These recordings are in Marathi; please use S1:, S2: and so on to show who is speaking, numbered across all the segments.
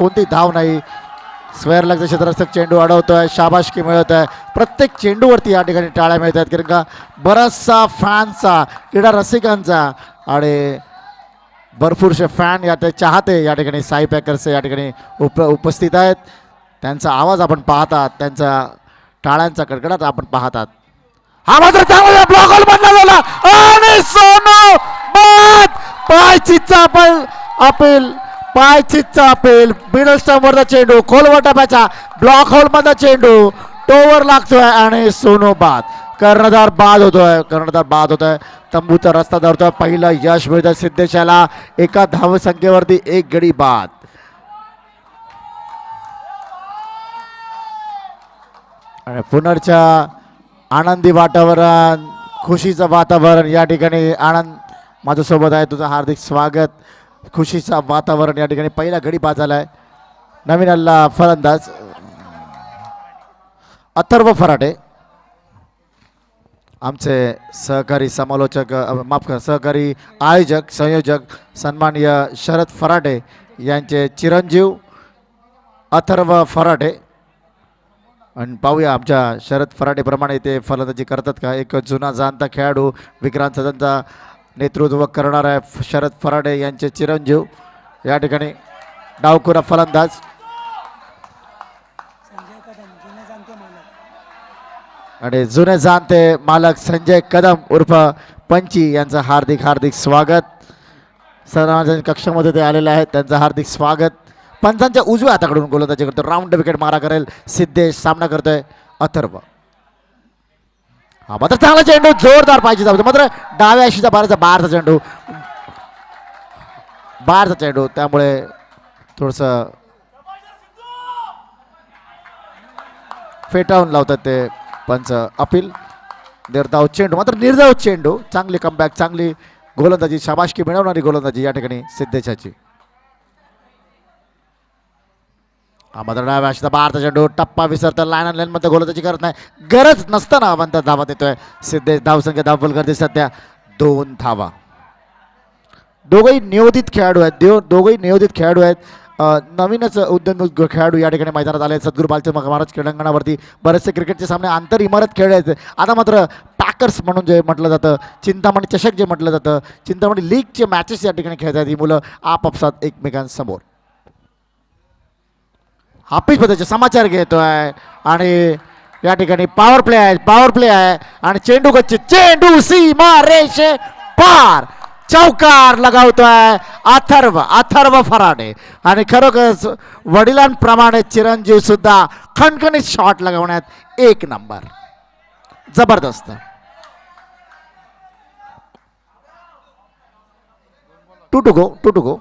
S1: कोणती धाव नाही. स्क्वेअर लगचा क्षेत्ररक्षक चेंडू अडवतोय, शाबासकी मिळत आहे. प्रत्येक चेंडूवरती या ठिकाणी टाळ्या मिळत आहेत कारण का बराचसा फॅन्सचा, क्रीडा रसिकांचा आणि भरपूरसे फॅन या चाहते या ठिकाणी साई पॅकर्स या ठिकाणी उपस्थित आहेत. त्यांचा आवाज आपण पाहतात, त्यांचा टाळ्यांचा कडकडाट आपण पाहतात. हा मात्र चांगला ब्लॉक होल मधला झाला आणि सोनू बाद. पायचीचा अपील पायचीचा अपील. मिडल स्टंप वरचा चेंडू खोलवर टप्प्याचा ब्लॉक होल मधला चेंडू टोवर लागतोय आणि सोनू बाद. कर्णधार बाद होतोय. तंबूचा रस्ता धरतोय. पहिलं यश मिळतं सिद्धेशाला. एका धाव संख्येवरती एक गडी बाद. आणि पुनरच्या आनंदी वातावरण, खुशीचं वातावरण या ठिकाणी. आनंद माझ्यासोबत आहे, तुझं हार्दिक स्वागत. खुशीचं वातावरण या ठिकाणी. पहिला गडी बाद झालाय. नवीन आलेला फलंदाज अथर्व फराटे. आमचे सहकारी समालोचक, माफ करा, सहकारी आयोजक संयोजक सन्माननीय शरद फराटे यांचे चिरंजीव अथर्व फराटे. आणि पाहूया आमच्या शरद फराटेप्रमाणे ते फलंदाजी करतात का. एक जुना जाणता खेळाडू विक्रांत सदनचा नेतृत्व करणार आहे शरद फराटे यांचे चिरंजीव या ठिकाणी. डावखुरा फलंदाज आणि जुने जाणते मालक संजय कदम उर्फ पंची यांचं हार्दिक स्वागत. सन्मानाच्या कक्षामध्ये ते आलेले आहेत, त्यांचं हार्दिक स्वागत. पंचांच्या उजव्या हाताकडून गोलंदाजी करतो. राऊंड विकेट मारा करेल सिद्धेश. सामना करतोय अथर्व. हा मात्र चांगला चेंडू, जोरदार पाहिजे जातो. मात्र डाव्या अशीचा बाहेरचा चेंडू त्यामुळे थोडस फेटाळून लावतात ते पंच. अपील निर्धाव चेंडू, मात्र निर्धाव चेंडू. चांगली कमबॅक, चांगली गोलंदाजी, शाबासकी मिळवणारी गोलंदाजी या ठिकाणी सिद्धेशाची. हा मात्र डाव्या अशीचा बाहेरचा चेंडू. टप्पा विसरता लाईन मध्ये गोलंदाजी करत नाही. गरज नसताना पण त्या धावा देतोय सिद्धेश. धावसंख्या धावफल करते सध्या 2 धावा. दोघंही नियोजित खेळाडू आहेत. नवीनच उद्योन्मुख खेळाडू या ठिकाणी मैदानात आले. सद्गुरू बालचंद महाराज क्रीडांगणावरती बरेचसे क्रिकेटचे सामने आंतर इमारत खेळायचे. आता मात्र पॅकर्स म्हणून जे म्हटलं जातं, चिंतामणी चषक जे म्हटलं जातं, चिंतामणी लीगचे मॅचेस या ठिकाणी खेळतात. ही मुलं आपापसात एकमेकांसमोर. हापीज पद्धतीचे समाचार घेतोय आणि या ठिकाणी पॉवर प्ले आहे आणि चेंडू गच्ची, चेंडू सीमा रेषे पार. चौकार लगावतोय अथर्व फराटे. आणि खरोखरच वडिलांप्रमाणे चिरंजीव सुद्धा खणखणीत शॉट लगावण्यात 1 नंबर. जबरदस्त. 2 to go.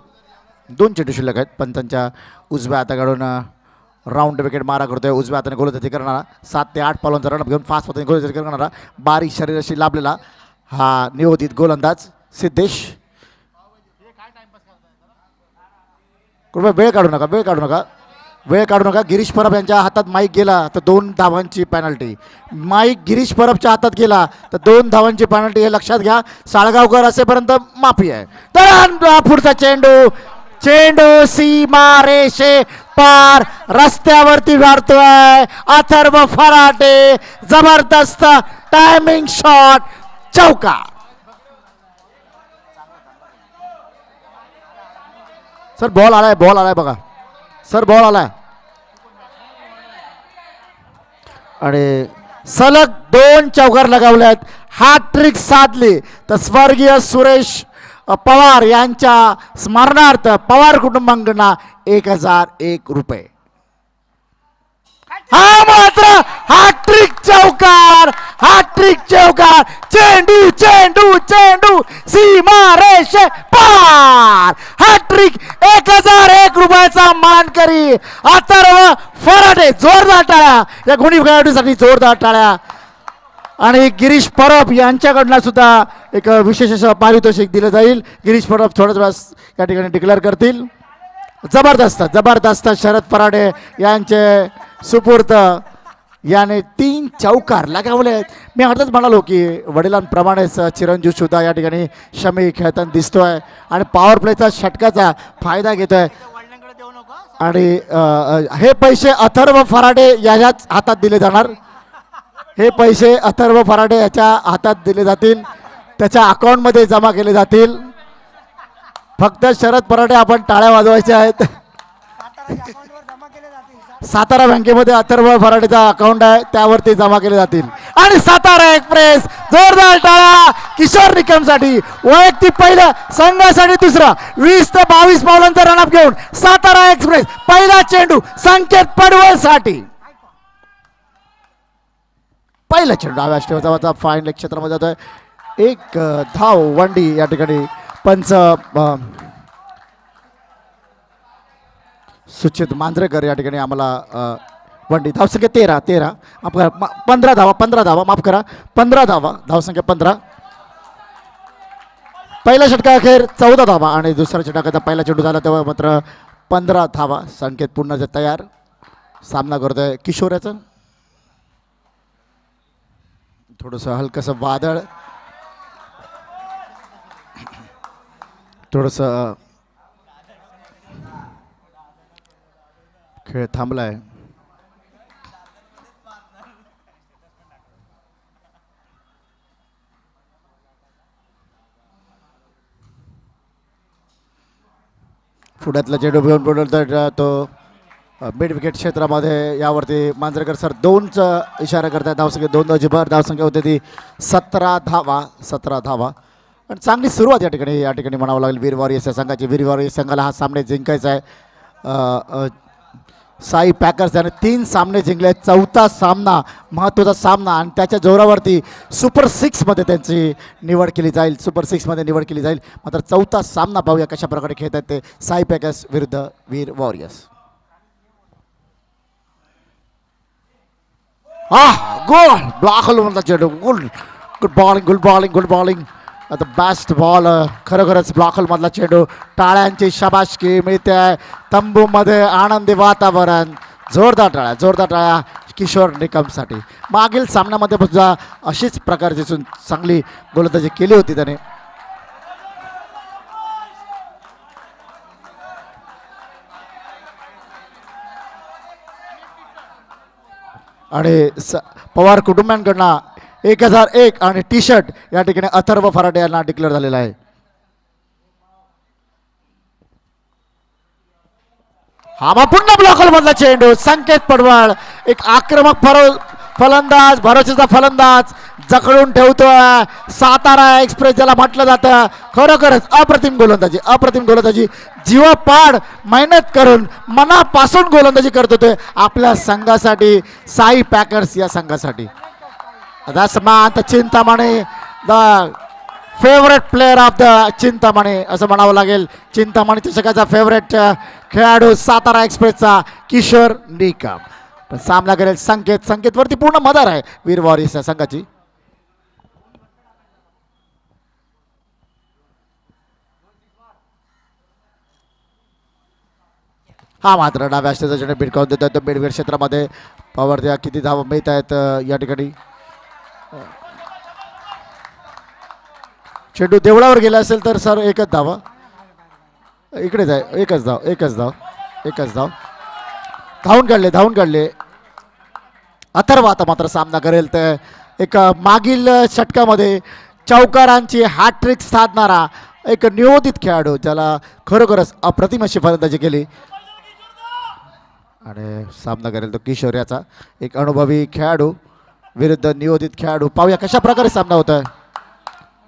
S1: 2 चेंडू शिल्लक आहेत. पंचांच्या उजव्या हाताकडून राऊंड विकेट मारा करतोय. उजव्या हाताने गोलंदाजी करणारा, 7 ते 8 पावलांचा रनअप घेऊन फास्ट पद्धतीने गोलंदाजी करणारा, बारीक शरीराशी लाभलेला हा नियोजित गोलंदाज सिद्धेश. वेळ काढू नका. गिरीश परब यांच्या हातात माईक गेला तर 2 धावांची पेनल्टी. माईक गिरीश परबच्या हातात गेला तर 2 धावांची पेनल्टी, हे लक्षात घ्या. साळगावकर असेपर्यंत माफी आहे. तर पुढचा चेंडू सीमा रेषे पार. रस्त्यावरती गाडतोय अथर्व फराटे. जबरदस्त टायमिंग शॉट. चौका. सर बॉल आलाय बघा सर, बॉल आलाय. आणि सलग 2 चौकार लगावल्यात. हॅट्रिक साधली तर स्वर्गीय सुरेश पवार यांच्या स्मरणार्थ पवार कुटुंबांकडून 1001 रुपये. हा मात्र हॅट्रिक चौकार. चेंडू सीमा रेषे पार. हॅट्रिक 1001 रुपयाचा मानकरी अथर्व फराटे. जोरदार टाळ्या या गुणी खेळाडूसाठी, जोरदार टाळ्या. आणि गिरीश परब यांच्याकडनं सुद्धा एक विशेष असं पारितोषिक दिलं जाईल. गिरीश परब थोड्याच वेळास या ठिकाणी डिक्लेअर करतील. जबरदस्त शरद फराटे यांचे सुपूर्त याने 3 चौकार लगावले आहेत. मी अर्धच म्हणालो की वडिलांप्रमाणेच चिरंजीव सुद्धा या ठिकाणी शमी खेळताना दिसतोय आणि पॉवर प्लेचा षटकाचा फायदा घेतोय. आणि हे पैसे अथर्व फराडे याच्याच हातात दिले जाणार. हे पैसे अथर्व फराडे याच्या हातात दिले जातील, त्याच्या अकाउंटमध्ये जमा केले जातील. फक्त शरद फराडे आपण टाळ्या वाजवायच्या आहेत. सातारा बँकेमध्ये अथर्व फराडेचा अकाउंट आहे, त्यावरती जमा केले जातील. आणि सातारा एक्सप्रेस जोरदार टाळ्या किशोर निकमसाठी. वैयक्तिक पहिलं, संघासाठी दुसरा. 20 ते 22 पावलांचा रनअप घेऊन सातारा एक्सप्रेस पहिला चेंडू संकेत पडवळ साठी. पहिला चेंडू डाव्या स्टेवचा फाईन लेग क्षेत्रामध्ये जातोय. एक धाव वंडी या ठिकाणी पंच सुचित मांजरेकर या ठिकाणी आम्हाला वंडी. धावसंख्या 13 माफ करा, 15 धावा माफ करा, 15 धावा, धावसंख्या 15. पहिल्या षटका अखेर 14 धावा आणि दुसऱ्या षटकाचा पहिला चेंडू झाला तेव्हा मात्र 15 धावा. संकेत पुन्हा तयार. सामना करतोय किशोराचा. थोडंसं हलकंसं वादळ, थोडंसं खेळ थांबलाय. पुढ्यातला चेंडू घेऊन पुढे तो मिड विकेट क्षेत्रामध्ये. यावरती मांजरेकर सर 2चा इशारा करतात. धावसंख्या 2 भर. धावसंख्या होते ती 17 धावा. 17 धावा आणि चांगली सुरुवात या ठिकाणी म्हणावं लागेल वीर वॉरियर्स या संघाची. वीर वॉरियर्स संघाला हा सामने जिंकायचा आहे. साई पॅकर्स याने 3 सामने जिंकले. 4था सामना महत्त्वाचा सामना आणि त्याच्या जोरावरती सुपर 6मध्ये त्यांची निवड केली जाईल. सुपर 6मध्ये निवड केली जाईल. मात्र 4था सामना पाहूया कशा प्रकारे खेळत आहेत ते साई पॅकर्स विरुद्ध वीर वॉरियर्स. गोल ब्लॉक होल चेंडू. Good bowling. The best ball. खरोखरच ब्लॉक होल मधला चेंडू. टाळ्यांची शाबासकी मिळते आहे. तंबूमध्ये आनंदी वातावरण. जोरदार टाळ्या किशोर निकमसाठी. मागील सामन्यामध्ये सुद्धा अशीच प्रकारची चांगली गोलंदाजी केली होती त्याने. आणि पवार कुटुंबियांकडनं 1001 आणि टी शर्ट या ठिकाणी अथर्व फराडे यांना डिक्लेअर झालेला आहे. हा मग पुन्हा ब्लॉक मधला चेंडू. संकेत पडवळ एक आक्रमक फलंदाज, भरोसेचा फलंदाज जखडून ठेवतोय. सातारा एक्सप्रेस ज्याला म्हटलं जातं. खरोखरच अप्रतिम गोलंदाजी. जीवापाड मेहनत करून मनापासून गोलंदाजी करत होते आपल्या संघासाठी, साई पॅकर्स या संघासाठी. Chintamani the favourite player of the Chintamani असं म्हणावं लागेल. चिंतामणी चषकाचा फेवरेट खेळाडू सातारा एक्सप्रेसचा किशोर निकम. पण सामना करेल संकेतवरती पूर्ण मदार आहे वीर वॉरियर्स या संघाची. हा मात्र डाव्या चेंडू भिडकावून देत आहेत मिडविकेट क्षेत्रामध्ये. पॉवर द्या किती धावा मिळत आहेत या ठिकाणी. चेंडू देवळावर गेला असेल तर सर एकच धावा. इकडेच आहे. एकच धाव. धावून काढले. अथर्व आता मात्र सामना करेल. तर एक मागील षटकामध्ये चौकारांची हॅट्रिक साधणारा एक नियोजित खेळाडू, ज्याला खरोखरच अप्रतिम अशी फलंदाजी केली. आणि सामना करेल तो किशोर याचा. एक अनुभवी खेळाडू विरुद्ध नियोजित खेळाडू. पाहूया कशा प्रकारे सामना होत आहे.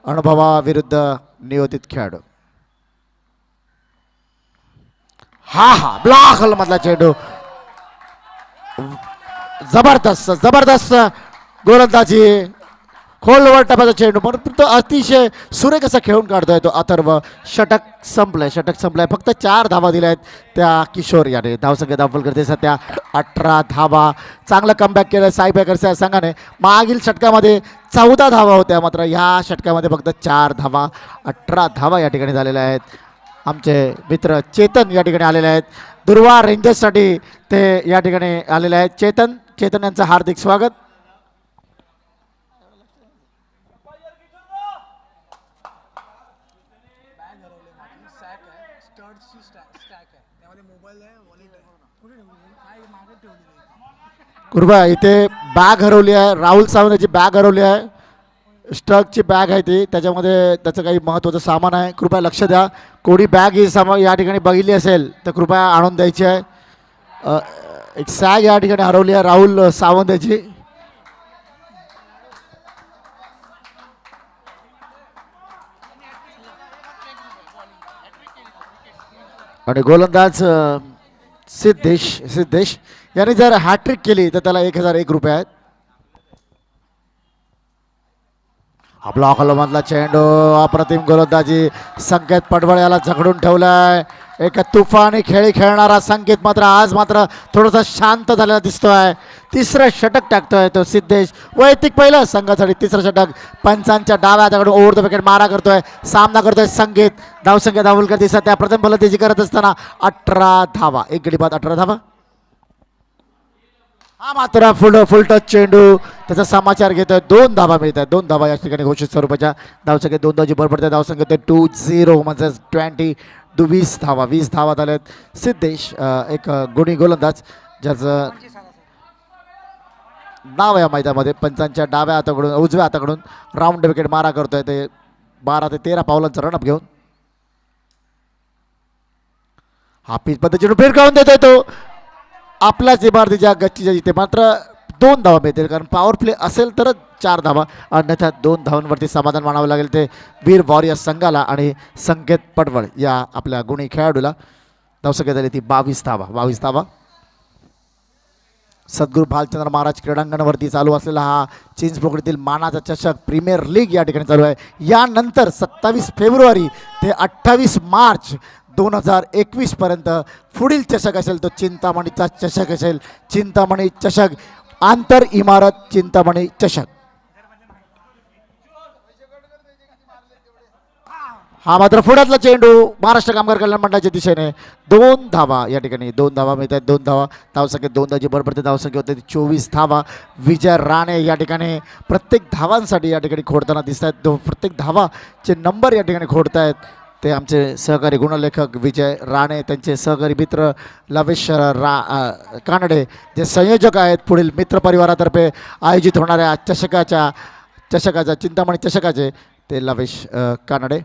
S1: अनुभवा विरुद्ध नियोजित खेळाडू. हा ब्लॉक मधला चेंडू. जबरदस्त गोलंदाजी. खोलवर टप्प्याचा चेंडू पण तो अतिशय सुरेख असा खेळून काढतोय तो अथर्व. षटक संपलंय. फक्त 4 धावा दिल्या आहेत त्या किशोर याने. धावसंख्या दाखल करते सध्या 18 धावा. चांगलं कमबॅक केलं साई पॅकर्स या संघाने. मागील षटकामध्ये 14 धावा होत्या, मात्र ह्या षटकामध्ये फक्त 4 धावा. 18 धावा या ठिकाणी झालेल्या आहेत. आमचे मित्र चेतन या ठिकाणी आलेले आहेत. दुर्वा रेंजर्ससाठी ते या ठिकाणी आलेले आहेत. चेतन यांचं हार्दिक स्वागत.
S2: स्टड्सची स्टॅक आहे, त्यामध्ये मोबाईल आहे, वॉलेट आहे.
S1: कृपया इथे बॅग हरवली आहे. राहुल सावंत याची बॅग हरवली आहे. स्टकची बॅग आहे ती, त्याच्यामध्ये त्याचं काही महत्त्वाचं सामान आहे. कृपया लक्ष द्या. कोणी बॅग ही या ठिकाणी बघितली असेल तर कृपया आणून द्यायची आहे. अ, एक सॅग या ठिकाणी हरवली आहे राहुल सावंत याची. आणि गोलंदाज सिद्धेश सिद्धेश याने जर हॅट्रिक केली तर त्याला 1001 रुपये आहेत. आपला मधला चेंडू, अप्रतिम गोलंदाजी. संकेत पडवळ याला झगडून ठेवलाय. एक तुफानी खेळी खेळणारा संकेत मात्र आज मात्र थोडासा शांत झालेला दिसतोय. तिसरं षटक टाकतोय तो सिद्धेश. वैयक्तिक पहिलं संघासाठी तिसरं षटक. पंचांच्या डाव्या हाताकडून ओव्हर द विकेट मारा करतोय. सामना करतोय संकेत. धावसंख्या धावलकर दिसत त्या प्रथम फलंदाजी करत असताना 18 धावा. एक गडी बाद 18 धावा. हा मात्र फुल टच चेंडू. त्याचा समाचार घेतोय. 2 धावा मिळत आहेत. 2 धावा या ठिकाणी घोषित स्वरूपाच्या. धावसंख्या 2-2ची भर पडते. धावसंख्या 2-0 म्हणजे 20 धावा. 20 धावा झाल्यात. सिद्धेश एक गुणी गोलंदाज ज्याचं नाव या मैदानामध्ये. पंचांच्या डाव्या हाताकडून उजव्या हाताकडून राऊंड विकेट मारा करतोय ते 12 ते 13 पावलांचा रनअप घेऊन. हा पीच पद्धतीने फिरकावून देतोय तो आपल्याच इमारतीच्या गच्चीच्या इथे. मात्र 2 धावा मिळतील कारण पॉवर प्ले असेल तरच 4 धावा, अन्यथा 2 धावांवरती समाधान मानावं लागेल ते वीर वॉरियर संघाला आणि संकेत पडवळ या आपल्या गुणी खेळाडूला. धावसंख्या झाली ती 22 धावा. 22 धावा. सद्गुरू भालचंद्र महाराज क्रीडांगणावरती चालू असलेला हा चिंचपोकळीतील मानाचा चषक प्रीमियर लीग या ठिकाणी चालू आहे. यानंतर 27 फेब्रुवारी ते 28 मार्च 2021 पर्यंत पुढील चषक असेल तो चिंतामणीचा चषक असेल. चिंतामणी चषक, आंतर इमारत चिंतामणी चषक. हा मात्र पुढ्यातला चेंडू महाराष्ट्र कामगार कल्याण मंडळाच्या दिशेने. 2 धावा या ठिकाणी. 2 धावा मिळत आहेत. 2 धावा. धावसंख्या 2-2ची भर पडते. धावसंख्या होते 24 धावा. विजय राणे या ठिकाणी प्रत्येक धावांसाठी या ठिकाणी खोडताना दिसत आहेत. प्रत्येक धावाचे नंबर या ठिकाणी खोडत आहेत ते आमचे सहकारी गुणलेखक विजय राणे, त्यांचे सहकारी मित्र लवेश कानडे, जे संयोजक आहेत पुढील मित्र परिवारातर्फे आयोजित होणाऱ्या चषकाच्या चिंतामणी चषकाचे ते लवेश कानडे.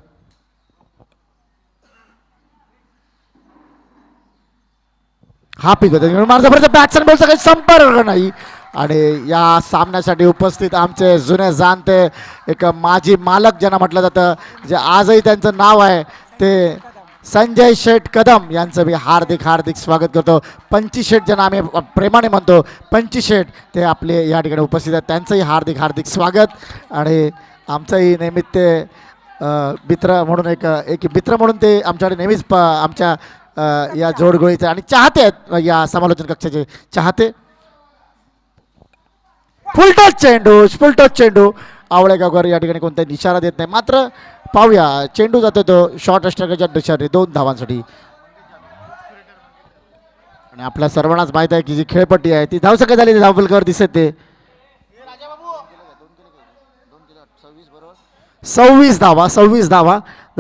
S1: हा पिक माझ्यापर्यंत बॅट्समॅन बॉलचा काही संपर्क नाही. आणि या सामन्यासाठी उपस्थित आमचे जुने जाणते एक माजी मालक ज्यांना म्हटलं जातं, जे आजही त्यांचं नाव आहे, ते संजय शेठ कदम यांचं मी हार्दिक हार्दिक स्वागत करतो. पंची शेठ ज्यांना आम्ही प्रेमाने म्हणतो, पंची शेठ, ते आपले या ठिकाणी उपस्थित आहेत. त्यांचंही हार्दिक हार्दिक स्वागत. आणि आमचंही नेहमीच ते मित्र म्हणून एक मित्र म्हणून ते आमच्याकडे नेहमीच आमच्या या जोडगोळीचे आणि चाहते आहेत, या समालोचन कक्षाचे चाहते. फुलटच चेंडू आवळे गावकर या ठिकाणी कोणताही इशारा देत नाही. मात्र पाहूया, चेंडू जातो तो शॉर्ट स्ट्रायकरच्या दिशेने 2 धावांसाठी. आणि आपल्या सर्वांनाच माहित आहे की जी खेळपट्टी आहे ती धावसंख्या झाली धावफलकावर दिसत ते 26 धावा. The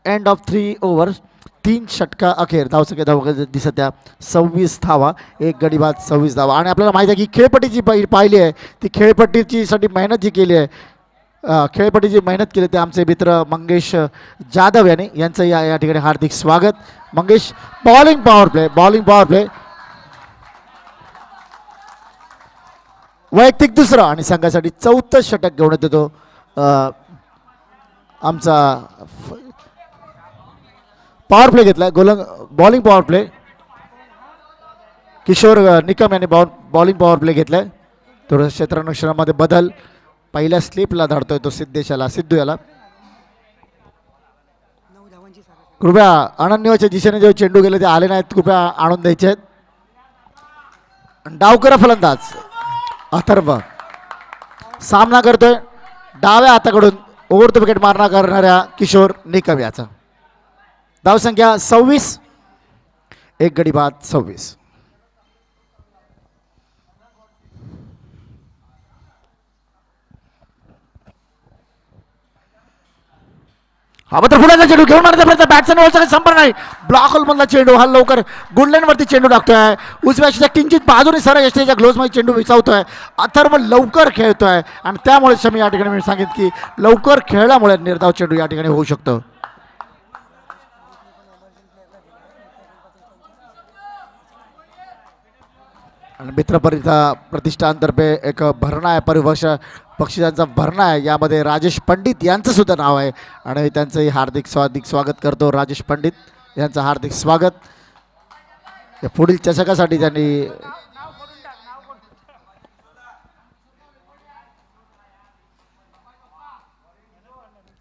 S1: end of 3 overs. 3 षटका अखेर धावसंख्या दिसत त्या 26 धावा. एक गडी बाद 26 धावा. आणि आपल्याला माहिती आहे की खेळपट्टीची पाहिली आहे ती खेळपट्टीची साठी मेहनत जी केली आहे, खेळपट्टीची मेहनत केली ते आमचे मित्र मंगेश जाधव यांचं या ठिकाणी हार्दिक स्वागत. मंगेश, बॉलिंग पॉवर प्ले वैयक्तिक दुसरं आणि संघासाठी 4थं षटक घेऊन येतो आमचा पॉवर प्ले घेतलाय. Bowling power play Kishor Nikam यांनी बॉलिंग पॉवर प्ले घेतलाय. थोडं क्षेत्रानुक्षरामध्ये बदल. पहिल्या स्लिपला धाडतोय तो सिद्धू याला. कृपया अनन्यच्या दिशेने जे चेंडू गेले ते आले नाहीत, कृपया आणून द्यायचे आहेत. डावकरा फलंदाज अथर्व सामना करतोय डाव्या हाताकडून ओव्हर द विकेट मारणार करणाऱ्या किशोर निकम याचा. धावसंख्या 26. एक गडी बाद 26. हा मात्र फुलाचा चेंडू घेऊन मारण्याचा प्रयत्न, बॅटचा वरचा काही संपर्क नाही. ब्लॉक होलमधला चेंडू हा लवकर गुडलाईन वरती चेंडू टाकतोय. उजव्या किंचित बाजूने सरळ यष्टीच्या ग्लोव्हजमध्ये चेंडू विसावतोय. अथर्व लवकर खेळतोय आणि त्यामुळे शमी या ठिकाणी मी सांगितलं की लवकर खेळल्यामुळे निर्धाव चेंडू या ठिकाणी होऊ शकतो. आणि मित्रपरिता प्रतिष्ठानतर्फे एक भरणा आहे, परिवर्ष बक्षिसांचा भरणा आहे. यामध्ये राजेश पंडित यांचं सुद्धा नाव आहे आणि त्यांचंही हार्दिक स्वागत करतो. राजेश पंडित यांचं हार्दिक स्वागत. पुढील चषकासाठी त्यांनी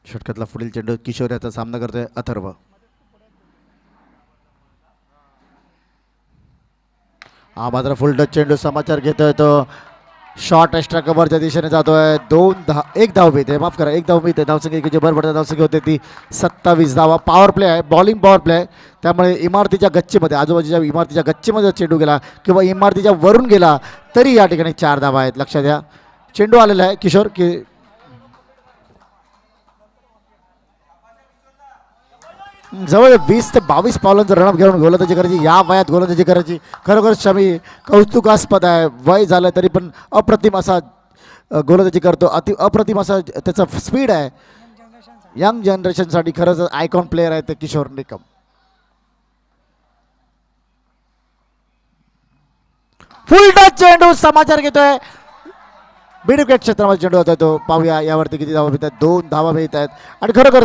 S1: षटकातला पुढील चेंडू किशोर याचा सामना करतोय अथर्व. हा मात्र फुल टच चेंडू समाचार घेतोय तो शॉर्ट एक्स्ट्रा कव्हरच्या दिशेने जातोय. 1 धाव मिळते, माफ करा 1 धाव मिळते. धावसंख्या भर पडते, धावसंख्या होते ती 27 धावा. पॉवर प्ले आहे, बॉलिंग पॉवर प्ले आहे. त्यामुळे इमारतीच्या गच्चीमध्ये, आजूबाजूच्या इमारतीच्या गच्चीमध्ये चेंडू गेला किंवा इमारतीच्या वरून गेला तरी या ठिकाणी 4 धावा आहेत. लक्षात घ्या. चेंडू आलेला आहे किशोर की जवळ 20 ते 22 पावलांचं रनअप घेऊन गोलंदाजी करायची, या वयात गोलंदाजी करायची खरोखर शमी कौतुकास्पद आहे. वय झालं तरी पण अप्रतिम असा गोलंदाजी करतो. अप्रतिम असा त्याचा स्पीड आहे. यंग जनरेशनसाठी खरंच आयकॉन प्लेअर आहे ते किशोर निकम. फुल टच चेंडू समाचार घेतोय. मिड विकेट क्षेत्रामध्ये चेंडू होता तो. पाहूया यावरती किती धावा मिळत आहेत. 2 धावा मिळत आहेत आणि खरोखर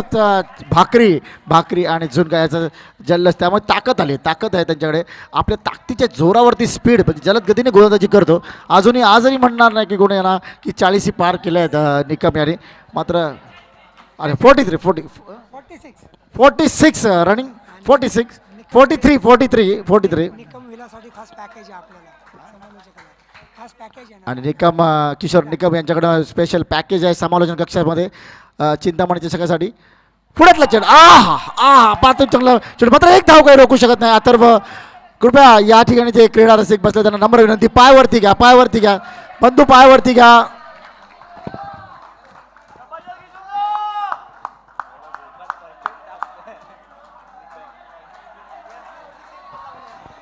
S1: भाकरी आणि झुणका याचं जल्लोष. त्यामुळे ताकद आहे त्यांच्याकडे. आपल्या ताकदीच्या जोरावरती स्पीड म्हणजे जलद गतीने गोलंदाजी करतो. आजही म्हणणार नाही की कोणी यांना की 40 पार केले आहेत निकम यांनी. मात्र अरे 46 रनिंग 43 आणि निकम किशोर निकम यांच्याकडं स्पेशल पॅकेज आहे समालोचन कक्षामध्ये चिंतामणीच्या सगळ्यासाठी. पुढ्यातला चेंडू पाहतो चांगला चेंडू, मात्र 1 धाव काही रोखू शकत नाही अथर्व. कृपया या ठिकाणी जे क्रीडा रसिक बसले त्यांना नम्र विनंती, पायावरती घ्या बंधू, पायावरती घ्या.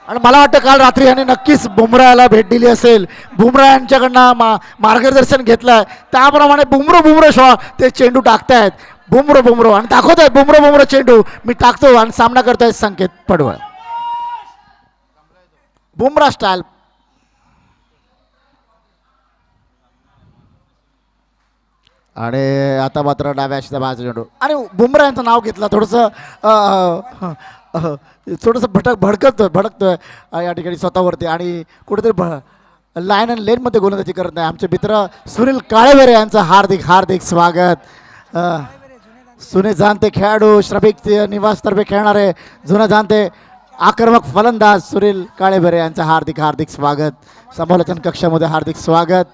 S1: आणि मला वाटतं काल रात्री यांनी नक्कीच बुमराला भेट दिली असेल. बुमरा यांच्याकडनं मार्गदर्शन घेतलंय, त्याप्रमाणे बुमरो शॉ ते चेंडू टाकतायत. बुमरो आणि दाखवत आहेत बुमरो चेंडू मी टाकतो आणि सामना करतोय संकेत पडवळ. बुमरा स्टाईल. आणि आता मात्र डाव्या बाजूचा चेंडू आणि बुमरा यांचं नाव घेतलं थोडंसं भडकतोय या ठिकाणी स्वतःवरती आणि कुठेतरी लाईन अँड लेनमध्ये गोलंदाजी करत नाही. आमचे मित्र सुनील काळेवेरे यांचं हार्दिक स्वागत. जुने जाणते खेळाडू श्रमिक निवासतर्फे खेळणारे जुने जाणते आक्रमक फलंदाज सुनील काळेवेरे यांचं हार्दिक स्वागत. समालोचन कक्षामध्ये हार्दिक स्वागत.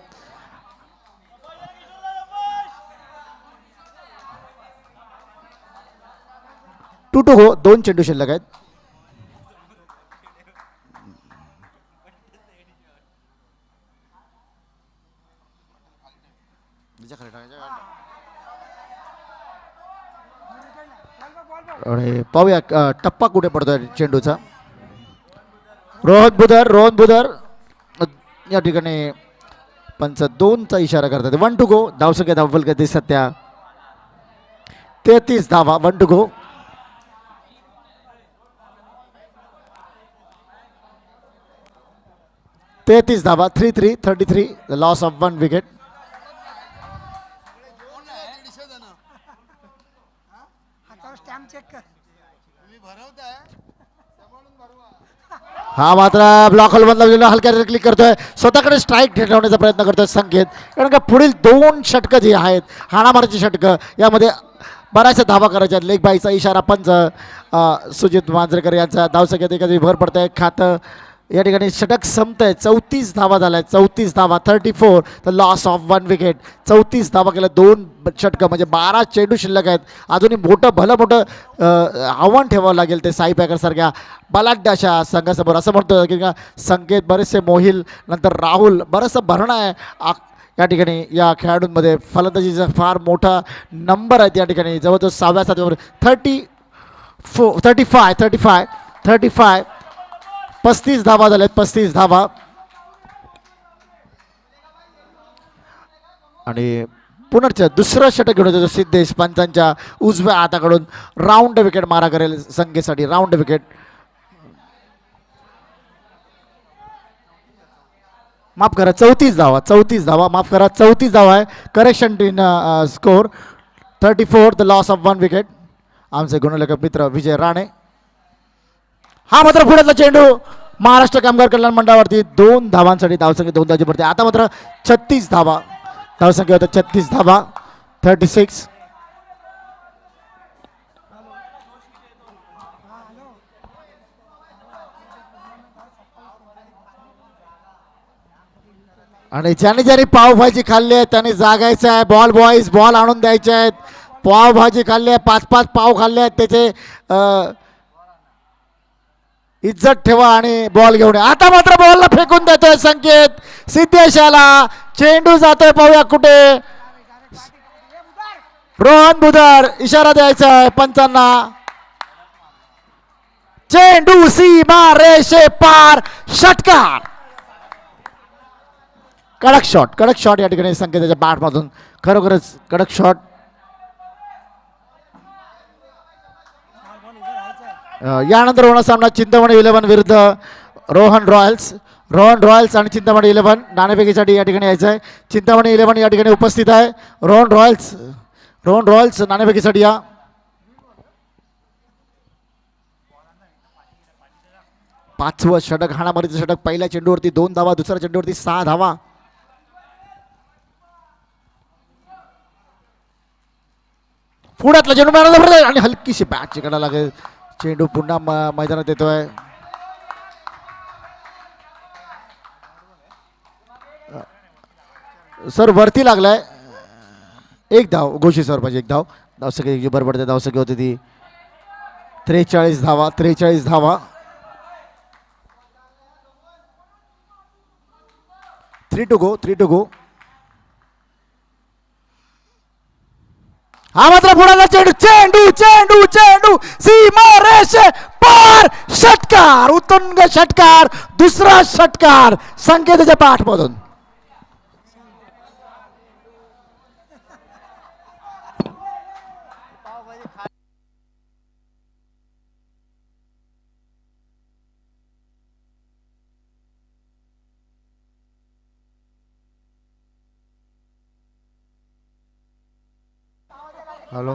S1: To to go. 2 चेंडू शिल्लक आहेत. आणि पाहूया टप्पा कुठे पडतोय चेंडूचा. रोहन बुधर या ठिकाणी पंच 2चा इशारा करतात. 1 टू गो. धावसंख्या धावफल गती सध्या 33 धावा. 1 टू गो. धावा. 33 द लॉस ऑफ 1 विकेट. हा मात्र ब्लॉक होल मधला हलक्या क्लिक करतोय. स्वतःकडे स्ट्राईक ठेवण्याचा प्रयत्न करतोय संकेत. कारण का पुढील 2 षटकं जी आहेत हाणामारीची षटकं यामध्ये बऱ्याचशा धावा करायच्या. लेग बाईचा इशारा पंच सुजित मांजरेकर यांचा. धावसंख्येत एखादी भर पडतंय खातं या ठिकाणी. षटक संपतंय. 34 धावा झाल्या. 34 धावा. 34 द लॉस ऑफ 1 विकेट. 34 धावा केल्या. 2 षटकं म्हणजे 12 चेंडू शिल्लक आहेत. अजूनही मोठं आव्हान ठेवावं लागेल ते साई पॅकर सारख्या बलाढ्य अशा संघासमोर. असं म्हणतो की का संकेत बरेचसे मोहिल नंतर राहुल बरंचसं भरणं आहे या ठिकाणी या खेळाडूंमध्ये फलंदाजीचा फार मोठा नंबर आहे या ठिकाणी जवळजवळ 6व्या 7व्यावर 35 35 धावा झाल्यात 35 धावा. आणि पुनर्च दुसरं षटक घेऊन येतो सिद्धेश पंचांच्या उजव्या हाताकडून राऊंड विकेट मारा करेल संख्येसाठी राऊंड विकेट. माफ करा 34 धावा माफ करा 34 धावा आहे. Correction in score 34 the loss of 1 wicket. आमचे गुणलेखक मित्र विजय राणे. हा मात्र पुढ्यातला चेंडू महाराष्ट्र कामगार कल्याण मंडळावरती 2 धावांसाठी धावसंख्या 2 धावाची पडते. आता मात्र 36 धावा धावसंख्या होता 36 धावा 36. आणि ज्याने पावभाजी खाल्ली आहे त्याने जागायचं आहे. बॉल बॉईज बॉल आणून द्यायचे आहेत. पावभाजी खाल्ली आहे 5 पाव खाल्ले आहेत त्याचे इज्जत ठेवा आणि बॉल घेऊन आता मात्र बॉलला फेकून देतोय संकेत सिद्धेशाला. चेंडू जातोय पाहूया कुठे. रोहन बुधर इशारा द्यायचा आहे पंचांना. चेंडू सीमा रेषे पार षटकार. कडक शॉट या ठिकाणी संकेताच्या बॅटमधून खरोखरच कडक शॉट. यानंतर होणार सामना चिंतामणी 11 विरुद्ध रोहन रॉयल्स आणि चिंतामणी 11 नाणेफेकीसाठी या ठिकाणी यायचं आहे. चिंतामणी 11 या ठिकाणी उपस्थित आहे. रोहन रॉयल्स नाणेफेकीसाठी या. पाचवं षटक हाणामारीचं षटक. पहिल्या चेंडूवरती 2 धावा दुसऱ्या चेंडूवरती 6 धावा. पुढ्यातला चेंडू मिळाला आणि हलकीशी बॅट चिकडायला लागेल. चेंडू पुन्हा मैदानात येतोय. सर वरती लागलाय. 1 धाव घोषित सर पाहिजे. 1 धाव धावसंख्या बरोबर धावसंख्या होती ती 43 धावा 43 धावा. 3 to go. हा मात्र पुढाला चेंडू सीमा रेषे पार षटकार. उत्तुंग षटकार. दुसरा षटकार संकेताच्या पाठमधून. हॅलो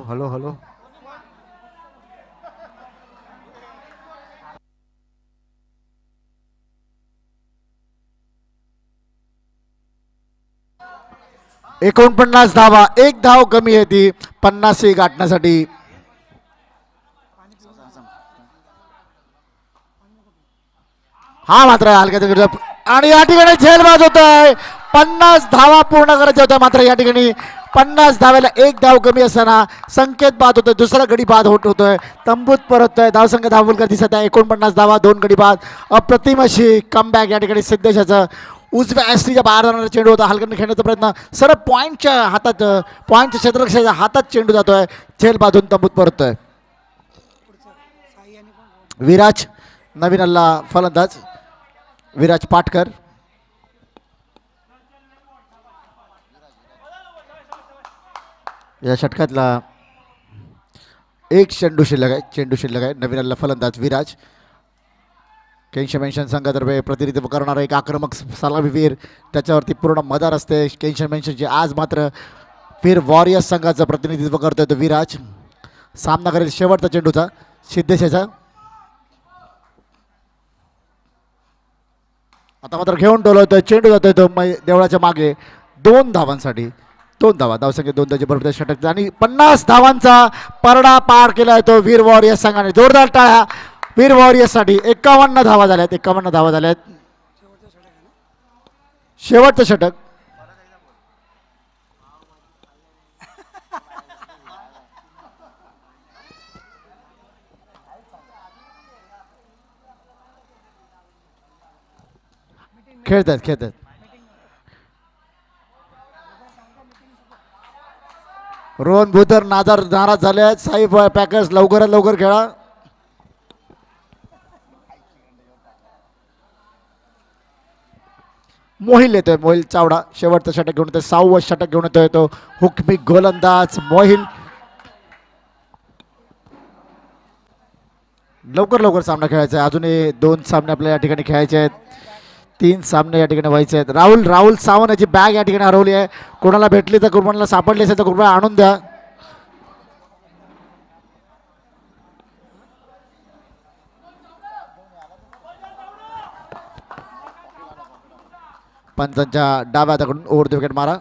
S1: 49 धावा. 1 धाव कमी आहे ती 50 गाठण्यासाठी. हा मात्र हलक्या आणि या ठिकाणी झेलबाज होत आहे. 50 धावा पूर्ण करायच्या होत्या मात्र या ठिकाणी 50 धाव्याला 1 धाव कमी असताना संकेत बाद होतोय. दुसरा गडी बाद होतोय. तंबूत परततोय. धावसंख्या धावलकर दिसत आहे. 49 धावा 2 गडी बाद. अप्रतिम अशी कमबॅक या ठिकाणी सिद्धेशाचं. उजव्या एसटीच्या बाहेर जाणारा चेंडू होता. हलक्याने खेळण्याचा प्रयत्न सरळ पॉईंटच्या क्षेत्ररक्षकाच्या हातात चेंडू जातोय. झेल बांधून तंबूत परततोय. विराज नवीन अल्ला फलंदाज विराज पाटकर. या षटकातला 1 चेंडू शिल्लक आहे. नवीन अल्ला फलंदाज विराज. केंश मेन्शन संघातर्फे प्रतिनिधित्व करणारा एक आक्रमक सलामीवीर. त्याच्यावरती पूर्ण मदार असते केंश मेन्शनची. आज मात्र वीर वॉरियर्स संघाचं प्रतिनिधित्व करतोय तो विराज. सामना करेल शेवटचा चेंडूचा सिद्धेशाचा. आता मात्र घेऊन डोलवतोय. चेंडू जातोय तो देवळाच्या मागे 2 धावांसाठी. 2 धावा धावसंख्या 2 धावाची बरोबर षटक आणि 50 धावांचा परडा पार केलाय तो वीर वॉरियर्स संघाने. जोरदार टाळ्या वीर वॉरियर्ससाठी. 51 धावा झाल्यात. शेवटचं षटक. खेळतात रोहन भूतर नाराज झाले आहेत. साई पॅकर्स लवकरात लवकर खेळा. मोहिल येतोय. मोहिल चावडा शेवटचा षटक घेऊन येतोय. 6वं षटक घेऊन येतोय तो हुकमी गोलंदाज मोहिल. लवकर लवकर सामना खेळायचा आहे. अजूनही 2 सामने आपल्याला या ठिकाणी खेळायचे आहेत. 3 सामने या ठिकाणी व्हायचे आहेत. राहुल सावंत याची बॅग या ठिकाणी हरवली आहे. कोणाला भेटली तर कोणाला सापडली असेल तर कृपया आणून द्या. पंचांच्या डाव्या हाताकडून ओव्हर द विकेट मारा.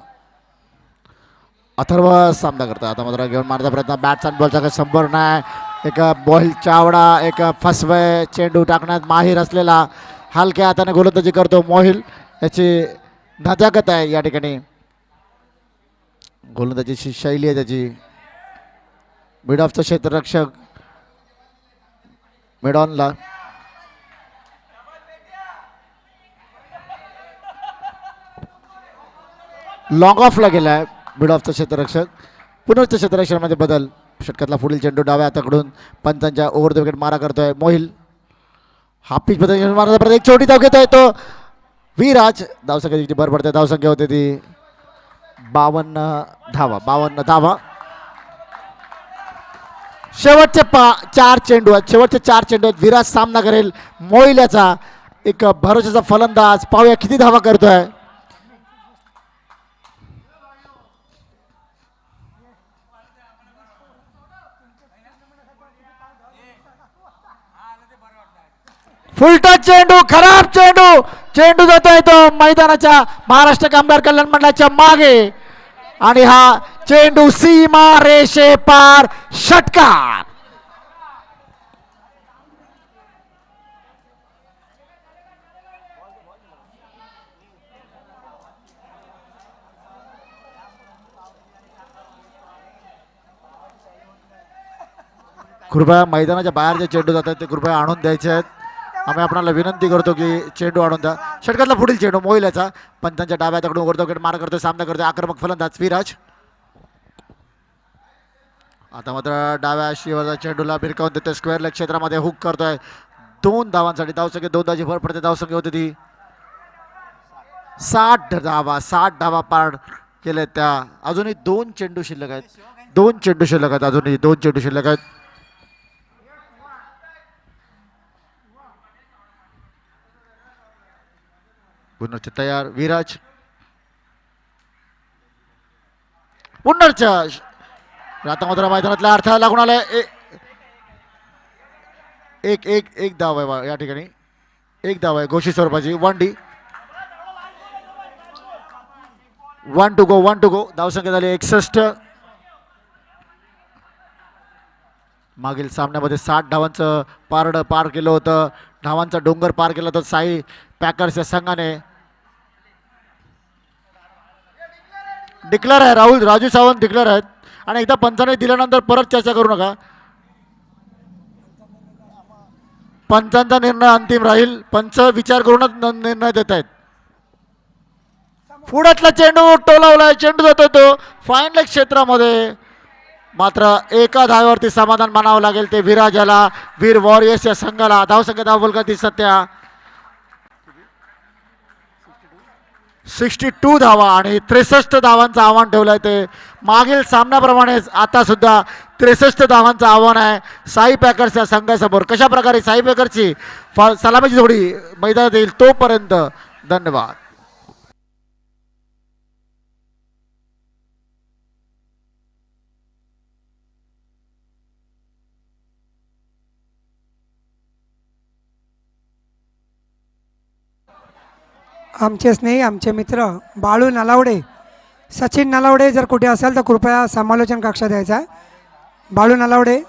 S1: अथर्व सामना करता. आता मात्र घेऊन मारण्याचा प्रयत्न. बॅट्स आणि बॉलचा काही संपर्क नाही. एक बॉल चावडा एक फसवे चेंडू टाकण्यात माहीर असलेला हलक्या हाताने गोलंदाजी करतो मोहिल. याची नजाकत आहे या ठिकाणी. गोलंदाजीची शैली आहे त्याची. मिड ऑफचा क्षेत्ररक्षक मिडॉनला लॉंग ऑफला गेलाय. मिड ऑफचा क्षेत्ररक्षक. पुनर्च्या क्षेत्ररक्षणामध्ये बदल. षटकातला पुढील चेंडू डाव्या हाताकडून पंचांच्या ओव्हर द विकेट मारा करतोय मोहिल. हाफ पिच मध्ये मारण्याचा प्रयत्न. एक छोटी धाव घेत आहे तो विराज. धावसंख्येची भर पडते. धावसंख्या होते ती 52 धावा. शेवटचे 4 चेंडू आहेत. शेवटचे 4 चेंडू आहेत. विराज सामना करेल मोहिल याचा. एक भरोशाचा फलंदाज. पाहूया किती धावा करतोय. फुलटच चेंडू. खराब चेंडू जातोय तो मैदानाच्या महाराष्ट्र कामगार कल्याण मंडळाच्या मागे आणि हा चेंडू सीमा रेषे पार. षटकार. कृपया मैदानाच्या बाहेर जे चेंडू जातात ते कृपया आणून द्यायचे आहेत. आम्ही आपल्याला विनंती करतो की चेंडू आणून द्या. षटकातला पुढील चेंडू मोहिल याचा. पंचांच्या डाव्या हाताकडून ओव्हर द विकेट मारा करतोय. सामना करतोय आक्रमक फलंदाज विराज. आता मात्र डाव्या शिवरचा चेंडूला भिरकावून देतोय. स्क्वेअर लेग क्षेत्रामध्ये हुक करतोय. 2 धावांसाठी. धावसंख्या 2 धावाची भर पडते. धावसंख्या होती ती 60 धावा. 60 धावा पार केल्या त्या. अजूनही 2 चेंडू शिल्लक आहेत. 2 चेंडू शिल्लक आहेत. अजूनही 2 चेंडू शिल्लक आहेत. पुनर्च तयार विराज. पुनर्च आता मात्र मैदानातल्या अडथळा लागून आलाय. एक धाव आहे या ठिकाणी. एक धाव आहे घोषित स्वरूपाची. 1D. 1 to go. धावसंख्या झाली 61. मागील सामन्यामध्ये 60 धावांचं पारड पार केलं होतं. धावांचा डोंगर पार केला होता साई पॅकर्स या संघाने. डिक्लेअर आहे राजू सावंत डिक्लेअर आहेत. आणि एकदा पंचाने दिल्यानंतर परत चर्चा करू नका. पंचांचा निर्णय अंतिम राहील. पंच विचार करूनच निर्णय देत आहेत. पुढातला चेंडू टोलावलाय. चेंडू जातो तो फाईन लेग क्षेत्रामध्ये. मात्र एका धावेवरती समाधान मानावं लागेल ते विराजाला. वीर वॉरियर्स या संघाला. धावसंख्या धाव बोलका सध्या 62 धावा आणि 63 धावांचं आव्हान ठेवलंय ते. मागील सामन्याप्रमाणेच आता सुद्धा 63 धावांचं आव्हान आहे साई पॅकर्स या संघासमोर. कशा प्रकारे साई पॅकर्सची सलामीची जोडी मैदानात येईल तोपर्यंत धन्यवाद.
S2: आमचे स्नेही आमचे मित्र बाळू नलावडे सचिन नलावडे जर कुठे असेल तर कृपया समालोचन कक्षात यायचा आहे. बाळू नलावडे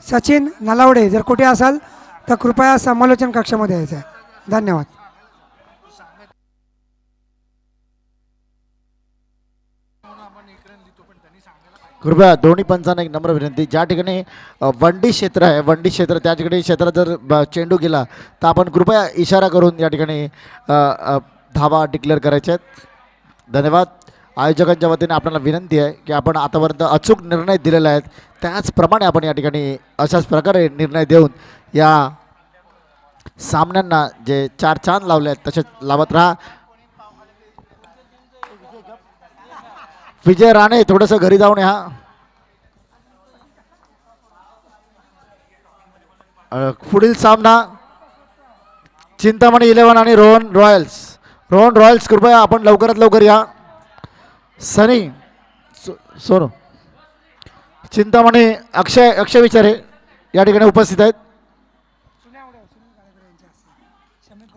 S2: सचिन नलावडे जर कुठे असाल तर कृपया समालोचन कक्षामध्ये यायचं आहे. धन्यवाद.
S1: कृपया दोन्ही पंचांना एक नम्र विनंती. ज्या ठिकाणी वंडी क्षेत्र आहे वंडी क्षेत्र त्या ठिकाणी क्षेत्रात जर चेंडू गेला तर आपण कृपया इशारा करून या ठिकाणी धावा डिक्लेअर करायच्या आहेत. धन्यवाद. आयोजकांच्या वतीने आपल्याला विनंती आहे की आपण आतापर्यंत अचूक निर्णय दिलेले आहेत त्याचप्रमाणे आपण या ठिकाणी अशाच प्रकारे निर्णय देऊन या सामन्यांना जे 4 चांद लावले आहेत तसेच लावत राहा. विजय राणे थोडंसं घरी जाऊन या. पुढील सामना चिंतामणी 11 आणि रोहन रॉयल्स कृपया आपण लवकरात लवकर या. सनी सोनू चिंतामणी अक्षय विचारे या ठिकाणी उपस्थित आहेत.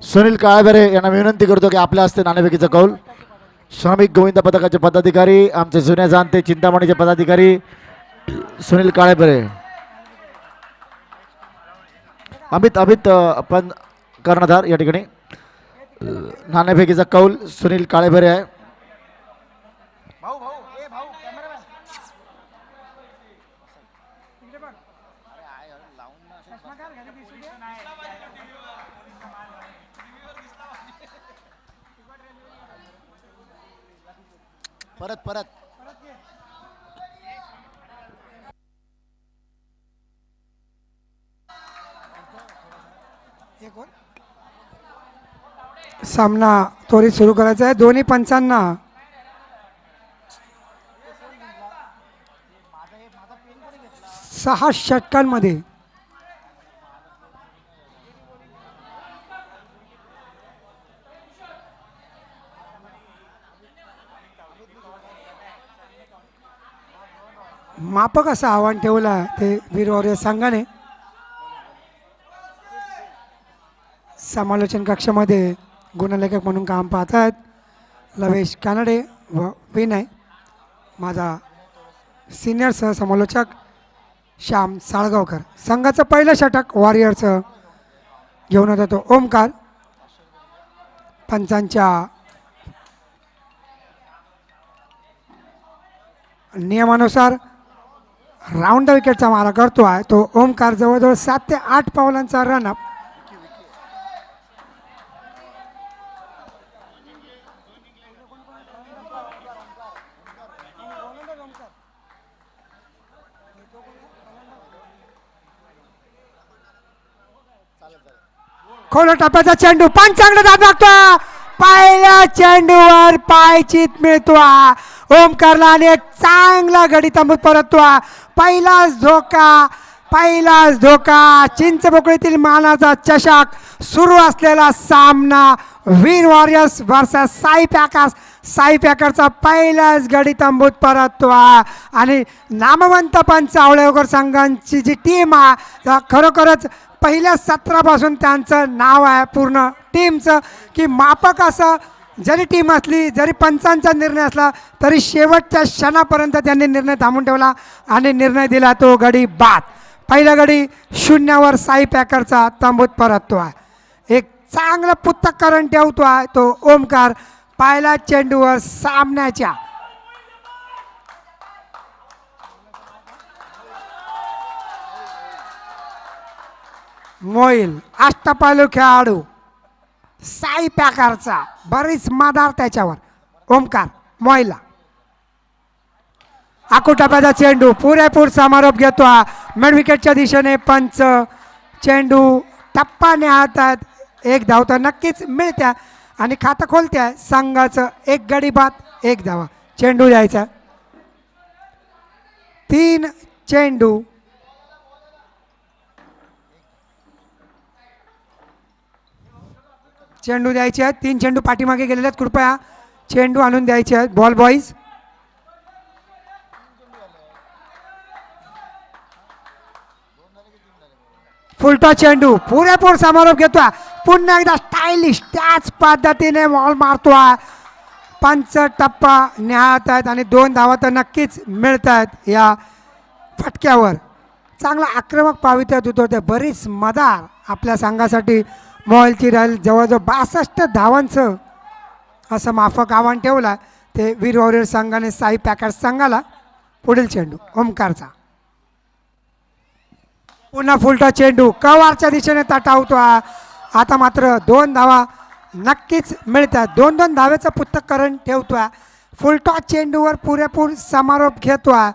S1: सुनील काळेबेरे यांना विनंती करतो की आपल्या हस्ते नाणेफेकीचा कौल. श्रमिक गोविंद पथकाचे पदाधिकारी आमचे जुने जाणते चिंतामणीचे पदाधिकारी सुनील काळेबेरे. अमित पण कर्णधार या ठिकाणी. नाणेफेकीचा कौल सुनील काळेबेरे आहे. परत
S2: सामना त्वरित सुरू करायचा आहे. दोन्ही पंचांना सहा षटकांमध्ये मापक असं आव्हान ठेवलं ते वीर वॉरियर संघाने. समालोचन कक्षामध्ये गुणलेखक म्हणून काम पाहत आहेत लवेश कानडे व विनय. माझा सिनियर सहसमालोचक श्याम साळगावकर. संघाचं पहिलं षटक वॉरियरचं घेऊन होता तो ओमकार. पंचांच्या नियमानुसार राऊंड द विकेटचा मारा करतो आहे तो ओमकार. जवळजवळ 7 ते 8 पावलांचा रनअप. खोल टप्प्याचा चेंडू पण चांगला दाब लागतो. पहिल्या चेंडूवर पायचीत मिळतो ओमकारला आणि एक चांगला गडी थांबून परततो. पहिलाच धोका चिंचपोकळीतील मानाचा चषक सुरू असलेला सामना वीर वॉरियर्स वर्सेस साई पॅकरचा पहिलाच गडी थांबून परततो. आणि नामवंत पंच आवळेकर संघांची जी टीम आहे खरोखरच पहिल्या सत्रापासून त्यांचं नाव आहे पूर्ण टीमचं की मापक असं जरी टीम असली जरी पंचांचा निर्णय असला तरी शेवटच्या क्षणापर्यंत त्यांनी निर्णय थांबून ठेवला आणि निर्णय दिला तो गडी बाद. पहिला गडी 0वर साई पॅकरचा तांबूत परततो आहे. एक चांगलं पुस्तककरण ठेवतो आहे तो ओमकार पहिल्या चेंडूवर सामन्याच्या. मोईल अष्टपैलू खेळाडू साई पॅकरचा बरीच मादार त्याच्यावर. ओमकार मोईला आकुटाप्याचा चेंडू पुरेपूर समारोप घेतो. मिड विकेटच्या दिशेने पंच चेंडू टप्पा नेतात. एक धाव तर नक्कीच मिळत्या आणि खातं खोलत्या. संघाचं एक गडी बाद 1 धावा. चेंडू द्यायचा 3 चेंडू. चेंडू द्यायचे आहेत. 3 चेंडू पाठीमागे गेलेले आहेत. कृपया चेंडू आणून द्यायचे आहेत बॉल बॉईज. फुलटॉस चेंडू पुरेपूर समारोप घेतोय. पुन्हा एकदा स्टायलिश त्याच पद्धतीने बॉल मारतोय. पंच टप्पा न्याहात आहेत आणि 2 धावा तर नक्कीच मिळत आहेत या फटक्यावर. चांगला आक्रमक पावित्र्यात उतरते. बरीच मदार आपल्या संघासाठी मोबाईलची राहील. जवळजवळ 62 धावांचं असं माफक आव्हान ठेवलं ते वीर वॉरियर संघाने साई पॅकर्स संघाला. पुढील चेंडू ओमकारचा. पुन्हा फुलटा चेंडू कवारच्या दिशेने तटावतो. आता मात्र 2 धावा नक्कीच मिळतात. 2-2 धावेचं पुस्तककरण ठेवतो. फुलटॉस चेंडूवर पुरेपूर समारोप घेतोय.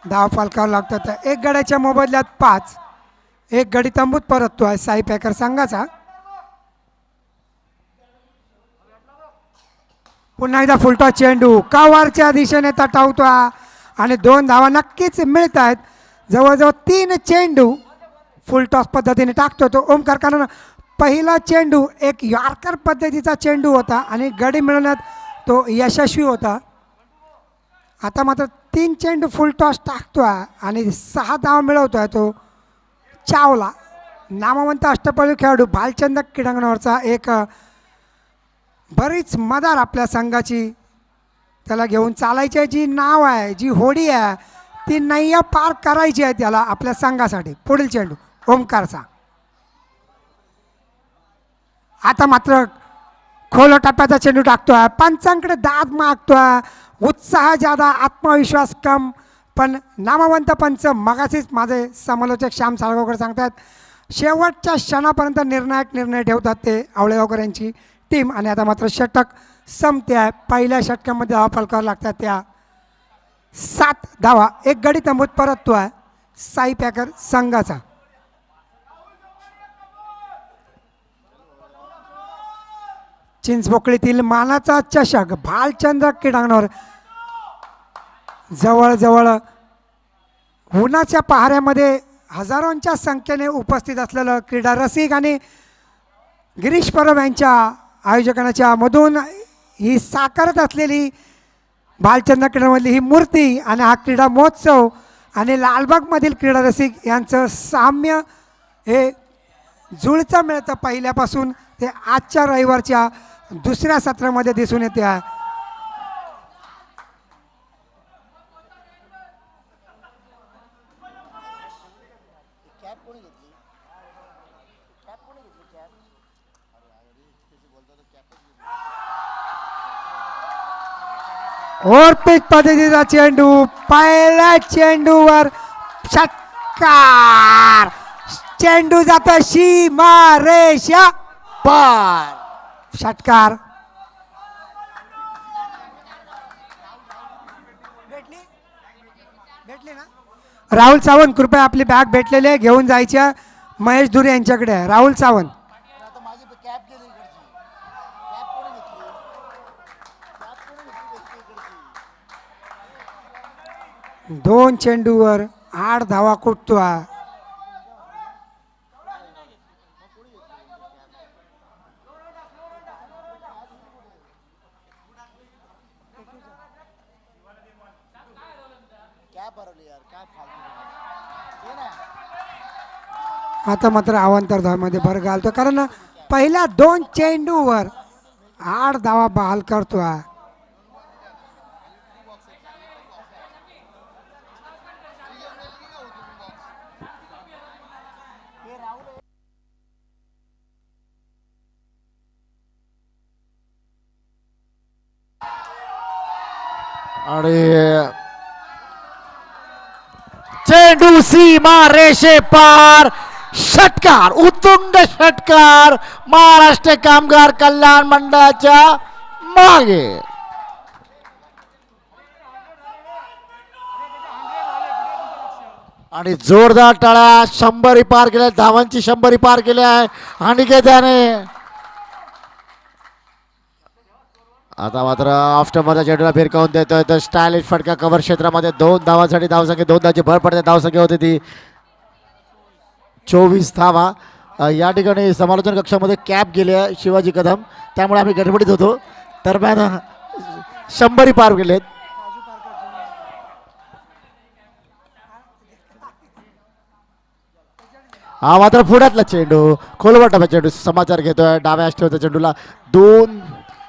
S2: धाव फलकावर लागतात. एक गड्याच्या मोबदल्यात 5. एक गडी तंबूत परततोय साई पॅकर संघाचा. पुन्हा एकदा फुलटॉस चेंडू कव्हरच्या दिशेने तटावतोय आणि 2 धावा नक्कीच मिळत आहेत. जवळजवळ 3 चेंडू फुलटॉस पद्धतीने टाकतो तो ओमकार. कारण पहिला चेंडू एक यॉर्कर पद्धतीचा चेंडू होता आणि गडी मिळवण्यात तो यशस्वी होता. आता मात्र 3 चेंडू फुलटॉस टाकतोय आणि 6 धावा मिळवतोय तो चावला. नामवंत अष्टपैलू खेळाडू भालचंद क्रीडांगणावरचा एक बरीच मदार आपल्या संघाची. त्याला घेऊन चालायची जी नाव आहे, जी होडी आहे, ती नय्या पार करायची आहे त्याला आपल्या संघासाठी. पुढील चेंडू ओमकारचा. आता मात्र खोल टप्प्याचा चेंडू टाकतोय. पंचांकडे दाद मागतोय. उत्साह ज्यादा, आत्मविश्वास कम. पण नामवंत पंच मगाशीच माझे समालोचक श्याम साळगावकर सांगतात शेवटच्या क्षणापर्यंत निर्णायक निर्णय ठेवतात ते आवळेगावकर यांची टीम. आणि आता मात्र षटक संपते आहे. पहिल्या षटकामध्ये धावा फलकावर लागतात त्या 7 धावा. एक गडी तंबूत परततोय साई पॅकर संघाचा. चिंचपोकळीतील मानाचा चषक भालचंद्र क्रीडांगणावर जवळजवळ उन्हाच्या पहाऱ्यामध्ये हजारोंच्या संख्येने उपस्थित असलेलं क्रीडा रसिक आणि गिरीश परब यांच्या आयोजकांच्या मधून ही साकारत असलेली भालचंद्र क्रीडामधली ही मूर्ती आणि हा क्रीडा महोत्सव आणि लालबागमधील क्रीडा रसिक यांचं साम्य हे जुळतं मिळतं पहिल्यापासून ते आजच्या रविवारच्या दुसऱ्या सत्रामध्ये दिसून येते आहे. ओरपीक पद्धतीचा चेंडू पहिल्या चेंडूवर षटकार. चेंडू जातो सीमारेषा पार. षटकार. भेटली ना. राहुल सावंत कृपया आपली बॅग भेटलेली आहे घेऊन जायच्या महेश धुरे यांच्याकडे आहे. राहुल सावंत. 2 चेंडूवर 8 धावा कुटतोय. आता मात्र अवांतर धावामध्ये भर घालतो कारण पहिल्या 2 चेंडूवर 8 धावा बहाल करतोय.
S1: आणि चेंडू सीमा रेषे पार. षटकार, उत्तुंग षटकार महाराष्ट्र कामगार कल्याण मंडळाच्या मागे. आणि जोरदार टाळ्या. 100 पार केल्या धावांची 100 पार केल्या आहे अनिकेताने. आता मात्र ऑफस्टंपच्या चेंडूला फिरकावून देतोय तर स्टायलिश फटका कव्हर क्षेत्रामध्ये 2 धावांसाठी धावसंख्या 2 धावांची भर पडते. धावसंख्या होती ती 24 धावा. या ठिकाणी समालोचन कक्षामध्ये कॅप गेली आहे शिवाजी कदम, त्यामुळे आम्ही गडबडीत होतो. दरम्यान 100 पार केलेत. हा मात्र पुढ्यातला चेंडू खोलवटाचा चेंडू समाचार घेतोय. डाव्या अष्टवच्या चेंडूला 2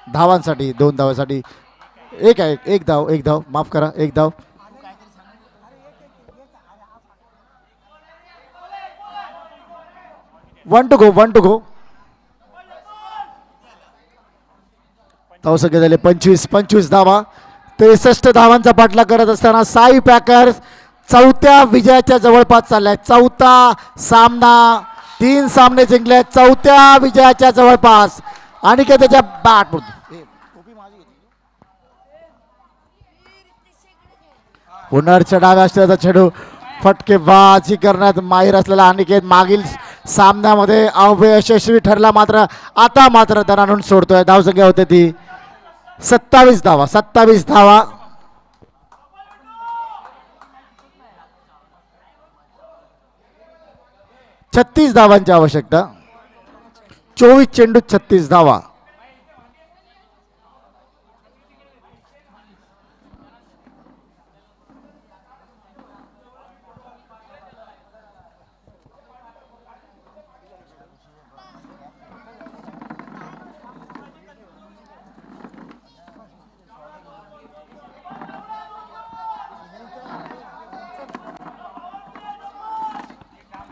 S1: धावांसाठी 2 धावांसाठी एक धाव माफ करा 1 धाव. One two go. धावसंख्या झाले 25 धावा. 63 धावांचा पाठलाग करत असताना साई पॅकर्स 4थ्या विजयाच्या जवळपास चाललाय. 4था सामना 3 सामने जिंकले, 4थ्या विजयाच्या जवळपास. आणि काय त्याच्या बॅट पुनरच्या डाव्या असलेला चेंडू फटकेबाजी करण्यात माहीर असलेला अनिकेत मागील सामन्यामध्ये अयशस्वी ठरला, मात्र आता मात्र त्याला आणून सोडतोय. धावसंख्या होते ती 27 धावा. 27 धावा. 36 धावांची आवश्यकता. 24 चेंडू 36 धावा.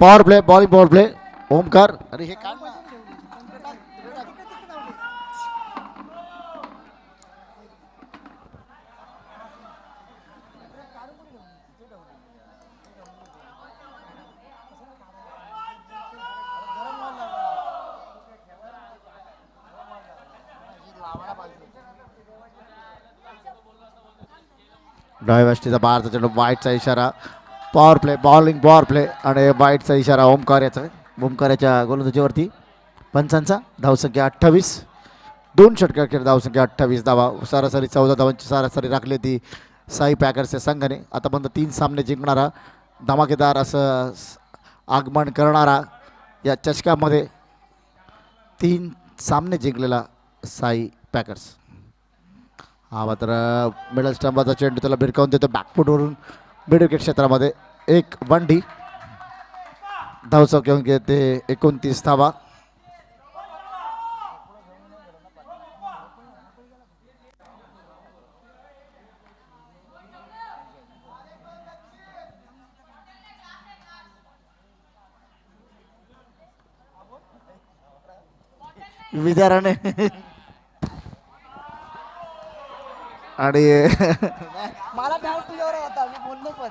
S1: Power play, bowling power play. Omkar, अरे हे काय डायव्हर्सिटीचा बाहेरचा चेंडू, वाईटचा इशारा. Power play, bowling power play आणि वाईटचा इशारा ओमकार याचा. ओमकार याच्या गोलंदाजीवरती पंचांचा. धावसंख्या 28. 2 षटकार, धावसंख्या 28 धावा. सरासरी 14 धावांची सरासरी राखली ती साई पॅकर्सच्या संघाने. आतापर्यंत 3 सामने जिंकणारा, धमाकेदार असं आगमन करणारा, या चषकामध्ये 3 सामने जिंकलेला साई पॅकर्स. हा मात्र मिडल स्टंपाचा चेंडू त्याला भिरकावून देतो बॅकफूटवरून मिड विकेट क्षेत्रामध्ये. एक वनडी. धावसंख्या घेऊन घेते 29 धावा. विचाराने आणि
S3: मला डाऊट तुझ्यावर होता, मी बोललो पण.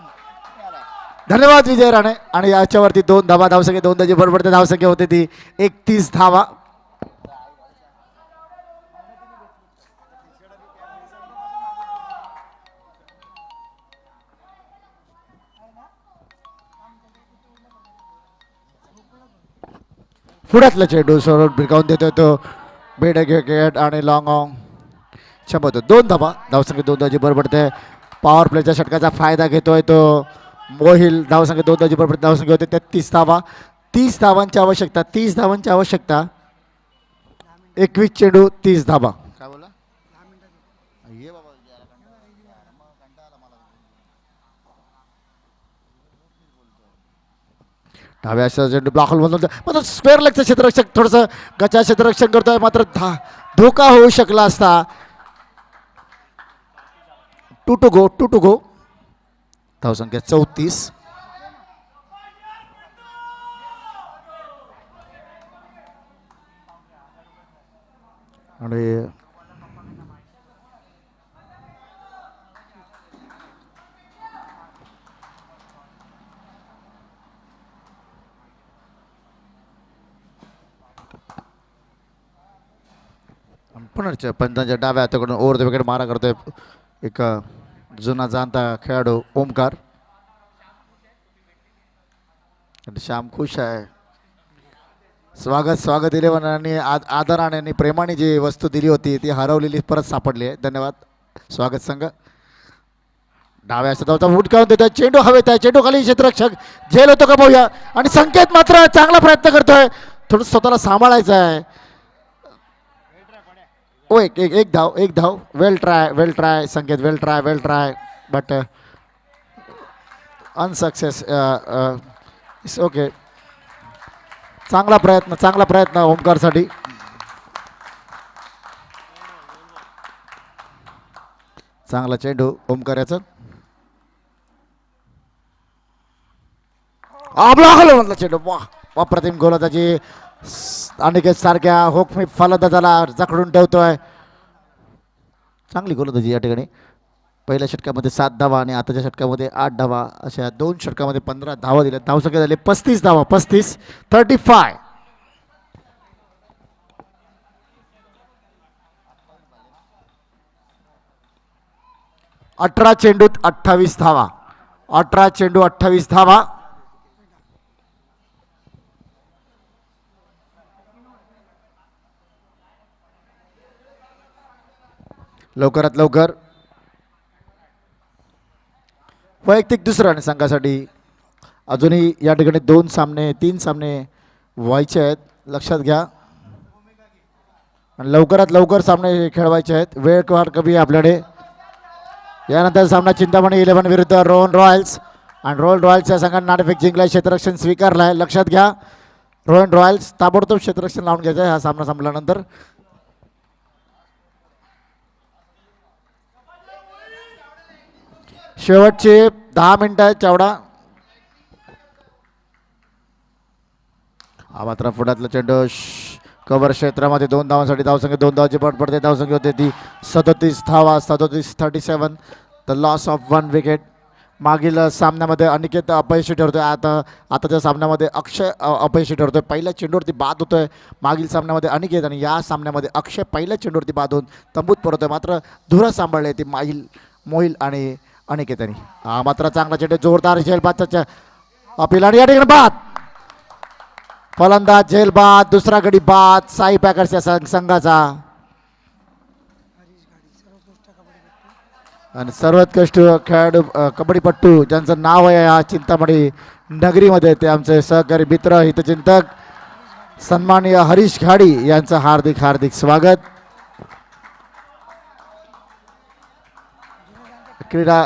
S1: धन्यवाद विजय राणे. आणि याच्यावरती 2 धावा. धावसंख्या 2 त्याची बरोबर धावसंख्या होते ती 31 धावा. पुढ्यातला चेंडू सोडून भिरकावून देतोय तो बेड विकेट आणि लॉंग ऑन. 2 धावा. धावसंख्या 2 त्याची बरोबर. पॉवर प्लेच्या षटकाचा फायदा घेतोय तो मोहिल. धावसंख्या 2 त्याची बरोबर. धावसंख्या होते 33 धावा. 30 धावांची आवश्यकता. 30 धावांची आवश्यकता. 21 चेंडू 30 धावा. काय बोला? डाव्या चेंडू ब्लॉक होल मात्र स्क्वेअर लेगचं क्षेत्ररक्षक थोडंसं गचा क्षेत्ररक्षण करतोय, मात्र धोका होऊ शकला असता. 2 to go. धावसंख्या 34. आणि पुनरच्या पंचांच्या डाव्या हाताकडून ओव्हर द विकेट मारा करतोय एक जुना जाणता खेळाडू ओमकार. श्याम खुश आहे. स्वागत 11 आणि आदराने आणि प्रेमाने जी वस्तू दिली होती ती हरवलेली परत सापडली आहे. धन्यवाद स्वागत संघ. डाव्या हाताचा फुटकावून देतोय. चेंडू हवेत आहे. चेंडू खाली क्षेत्ररक्षक झेल होतो का पाहूया. आणि संकेत मात्र चांगला प्रयत्न करतोय. थोडं स्वतःला सांभाळायचं आहे. ओ एक धाव. Well try Sanket. Well try but unsuccess. It's okay. चांगला प्रयत्न ओमकारसाठी. चांगला चेंडू ओमकार याचं. म्हटलं चेंडू. वाह अप्रतिम गोलंदाजी. अनिकेत सारख्या होकमी फलंदाजाला जखडून ठेवतोय. चांगली गोलंदाजी या ठिकाणी. पहिल्या षटकामध्ये 7 धावा आणि आताच्या षटकामध्ये 8 धावा, अशा 2 षटकामध्ये 15 धावा दिल्या. धावसंख्या झाली 35 धावा, 35. 18 चेंडूत 28 धावा. 18 चेंडू 28 धावा. लवकरात लवकर वैयक्तिक दुसरं आणि संघासाठी अजूनही या ठिकाणी 3 सामने व्हायचे आहेत, लक्षात घ्या. आणि लवकरात लवकर सामने खेळवायचे आहेत, वेळ फार कमी आहे आपल्याकडे. यानंतर सामना चिंतामणी 11 विरुद्ध रोहन रॉयल्स. आणि रोहन रॉयल्सच्या संघाने नाणेफेक जिंकलाय, क्षेत्ररक्षण स्वीकारलाय. लक्षात घ्या, रोहन रॉयल्स ताबडतोब क्षेत्ररक्षण लावून घ्यायचं आहे हा सामना संपल्यानंतर. शेवटचे 10 मिनिटं चावडा. हा मात्र पुढातला चेंडू कव्हर क्षेत्रामध्ये 2 धावांसाठी धावसंख्या 2 धावाची पट पडते. धावसंख्या होते ती 37 धावा. 37 द लॉस ऑफ 1 विकेट. मागील सामन्यामध्ये अनिकेत अपयशी ठरतोय, आताच्या सामन्यामध्ये अक्षय अपयशी ठरतोय. पहिल्या चेंडूवरती बाद होतोय मागील सामन्यामध्ये अनिकेत, आणि या सामन्यामध्ये अक्षय पहिल्या चेंडूवरती बाद होऊन तंबूत परतोय. मात्र धुरा सांभाळले ती मोहिल आणि अनिकेतनी. हा मात्र चांगला चेंडू, जोरदार झेलबादच्या अपील, आणि या ठिकाणी बाद. फलंदाज झेलबाद, दुसरा गडी बाद साई पॅकर्सच्या संघाचा. आणि सर्वोत्कृष्ट खेळाडू कबड्डीपट्टू ज्यांचं नाव आहे या चिंतामणी नगरीमध्ये, ते आमचे सहकारी मित्र हितचिंतक सन्माननीय हरीश घाडी यांचं हार्दिक हार्दिक स्वागत. क्रीडा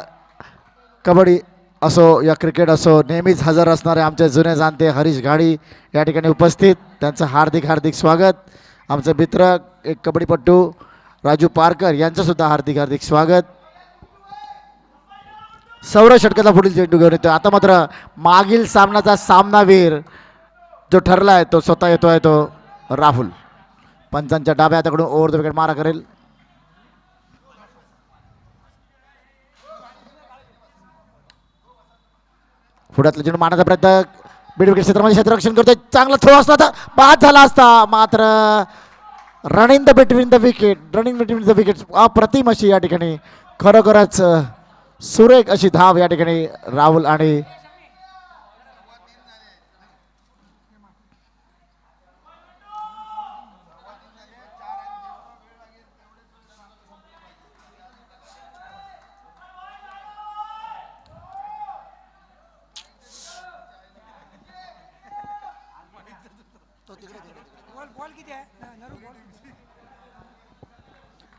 S1: कबड्डी असो या क्रिकेट असो, नेहमीच हजर असणारे आमचे जुने जाणते हरीश घाडी या ठिकाणी उपस्थित, त्यांचं हार्दिक हार्दिक स्वागत. आमचे मित्र एक कबड्डीपट्टू राजू पारकर यांचं सुद्धा हार्दिक हार्दिक स्वागत. सौरभ षटकाचा पुढील चेंडू घेऊन येतो. आता मात्र मागील सामन्याचा सामनावीर जो ठरला आहे तो स्वतः येतोय, तो राहुल. पंचांच्या डाव्या हाताकडून ओव्हर द विकेट मारा करेल. पुढ्यातला चेंडू मारण्याचा प्रयत्न, मिड विकेट क्षेत्रामध्ये क्षेत्ररक्षण करतोय, चांगला थ्रो असता तर बाद झाला असता. मात्र रनिंग बिटवीन द विकेट अप्रतिम अशी या ठिकाणी खरोखरच सुरेख अशी धाव या ठिकाणी राहुल आणि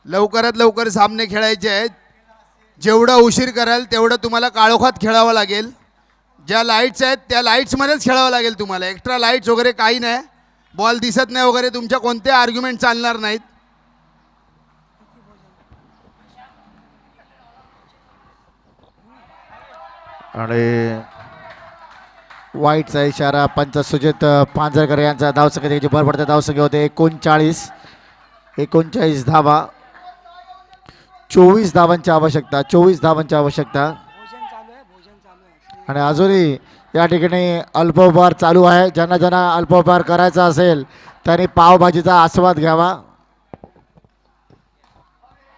S4: लवकरात लवकर सामने खेळायचे आहेत. जेवढा उशीर कराल तेवढं तुम्हाला काळोखात खेळावं लागेल. ज्या लाईट्स आहेत त्या लाईट्समध्येच खेळावं लागेल तुम्हाला. एक्स्ट्रा लाईट्स वगैरे काही नाही, बॉल दिसत नाही वगैरे, तुमच्या कोणते आर्ग्युमेंट चालणार नाहीत.
S1: आणि वाईटचा इशारा पंच सुजित पांजरकर यांचा. धावसंख्येची भर पडते, धावसंख्या होते 39 धावा. 24 धावांची आवश्यकता. आणि अजूनही या ठिकाणी अल्पोपहार चालू आहे. ज्यांना अल्पोपहार करायचा असेल त्यांनी पावभाजीचा आस्वाद घ्यावा.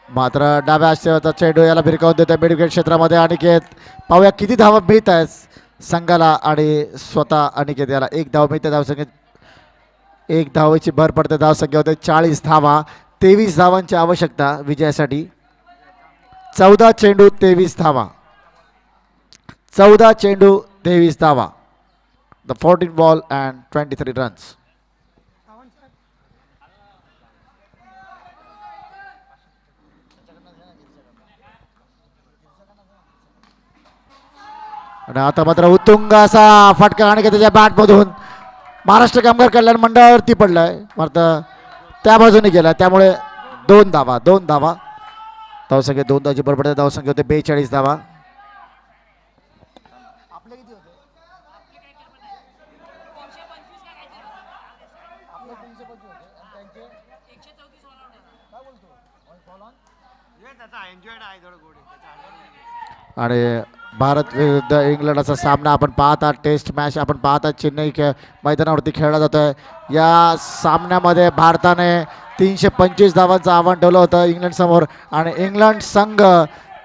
S1: मात्र डाव्या हाताचा चेंडू याला भिरकावून देतोय मिड विकेट क्षेत्रामध्ये अनिकेत. पाहूया किती धावा मिळत आहेत संघाला, आणि स्वतः अनिकेत याला 1 धाव मिळते. धावसंख्येत 1 धावेची भर पडते. धावसंख्या होते 40 धावा. 23 धावांची आवश्यकता विजयासाठी. 14 चेंडू 23 धावा. 14 चेंडू 23 धावा. The 14 ball and 23 runs. आणि आता मात्र उत्तुंग असा फटका आणि त्याच्या बॅटमधून महाराष्ट्र कामगार कल्याण मंडळावरती पडलाय, मात्र त्या बाजूने गेला, त्यामुळे 2 धावा. धावसंख्या 2 धावाची भर पडते. धावसंख्या होते 42 धावा. आणि भारत विरुद्ध इंग्लंडचा सामना आपण पाहता, टेस्ट मॅच आपण पाहता, चेन्नई मैदानावरती खेळला जातोय. या सामन्यामध्ये भारताने 325 धावांचं आव्हान ठेवलं होतं इंग्लंड समोर आणि इंग्लंड संघ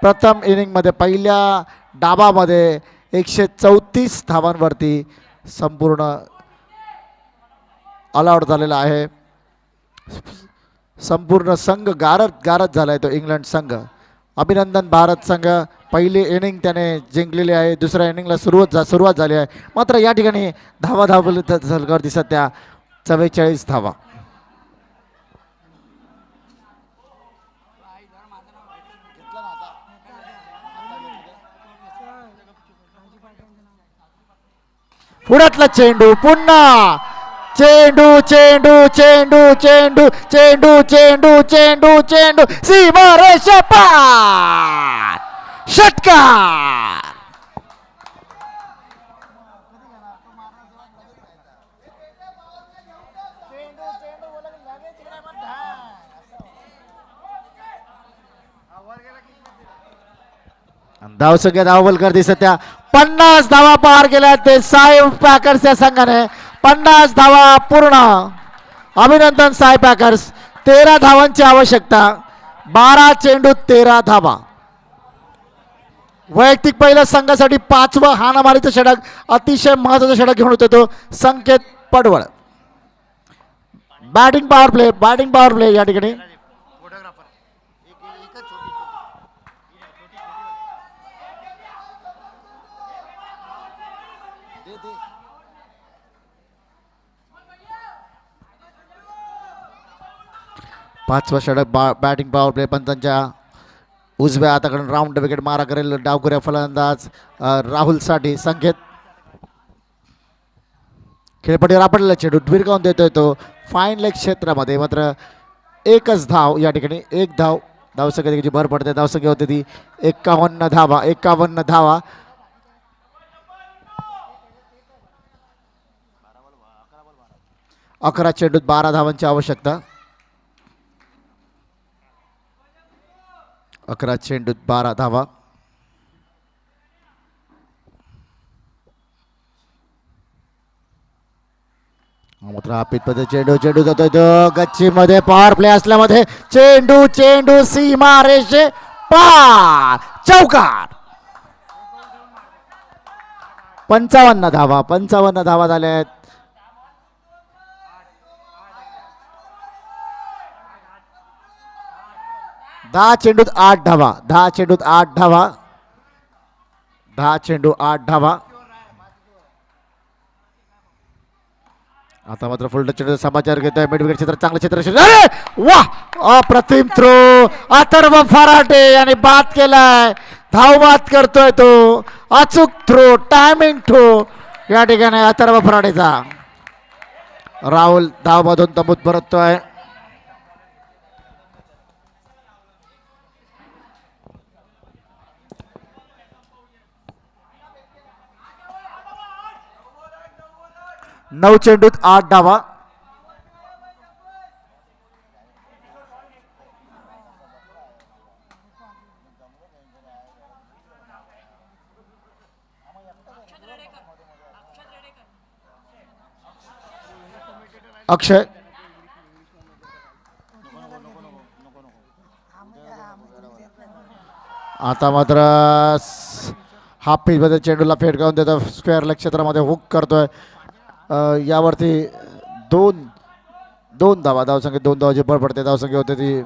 S1: प्रथम इनिंगमध्ये पहिल्या डाबामध्ये 134 धावांवरती संपूर्ण ऑल आउट झालेला आहे. संपूर्ण संघ गारत गारत झालाय तो इंग्लंड संघ. अभिनंदन भारत संघ. पहिली इनिंग त्याने जिंकलेली आहे, दुसऱ्या इनिंगला सुरुवात झाली आहे. मात्र या ठिकाणी धावा दिसत त्या 44 धावा. पुढ्यातला चेंडू पुन्हा चेंडू चेंडू चेंडू चेंडू चेंडू चेंडू चेंडू चेंडू सीमारेषा पार. षटकार. धावसंख्या धावलकर दिसत त्या 50 धावा पार केल्या ते साई पॅकर्स या संघाने. 50 धावा पूर्ण. अभिनंदन साई पॅकर्स. 13 धावांची आवश्यकता. 12 चेंडू 13 धावा. वैयक्तिक पहिल्या संघासाठी 5वं हाणामारीचं षटक, अतिशय महत्वाचं षटक घेऊन होते तो संकेत पडवळ. बॅटिंग पॉवर प्ले या ठिकाणी. पाचवा षटक बॅटिंग पॉवर प्ले. पण त्यांच्या उजव्या हाताकडून राऊंड विकेट मारा करेल डावखुऱ्या फलंदाज राहुलसाठी संकेत. खेळपट्टीवर आपल्याला चेंडू भिरकावून देतोय तो फाईन लेग क्षेत्रामध्ये. मात्र एकच धाव या ठिकाणी. एक धाव. धावसंख्येची भर पडते. धावसंख्या होते ती 51 धावा. 51 धावा. अकरा चेंडूत 12 धावांची आवश्यकता. 11 चेंडूत 12 धावा. मात्र हा पितपते चेंडू जातोय तो गच्चीमध्ये. पॉवर प्ले असल्यामध्ये चेंडू सीमा रेषे पार. चौकार. 55 धावा झाल्या आहेत. 10 चेंडूत 8 धावा. 10 चेंडूत 8 धावा. 10 चेंडू 8 धावा. आता मात्र फुल चेंडू समाचार घेतोय. मिड विकेट क्षेत्र चांगलं क्षेत्र. अरे वा. अप्रतिम थ्रो. अथर्व फराटे याने बाद केलाय. धाव बाद करतोय तो. अचूक थ्रो. टायमिंग थ्रो या ठिकाणी अथर्व फराटेचा. राहुल धावमधून तंबूत परततोय. नऊ चेंडूत 8 धावा. अक्षय आता मात्र हाफ पिच मध्ये चेंडूला फेटकावून देतो. स्क्वेअर लेग क्षेत्रामध्ये हुक करतोय. यावरती दोन धावा. धावसंख्या 2 धावाची भर पडते. धावसंख्या होते ती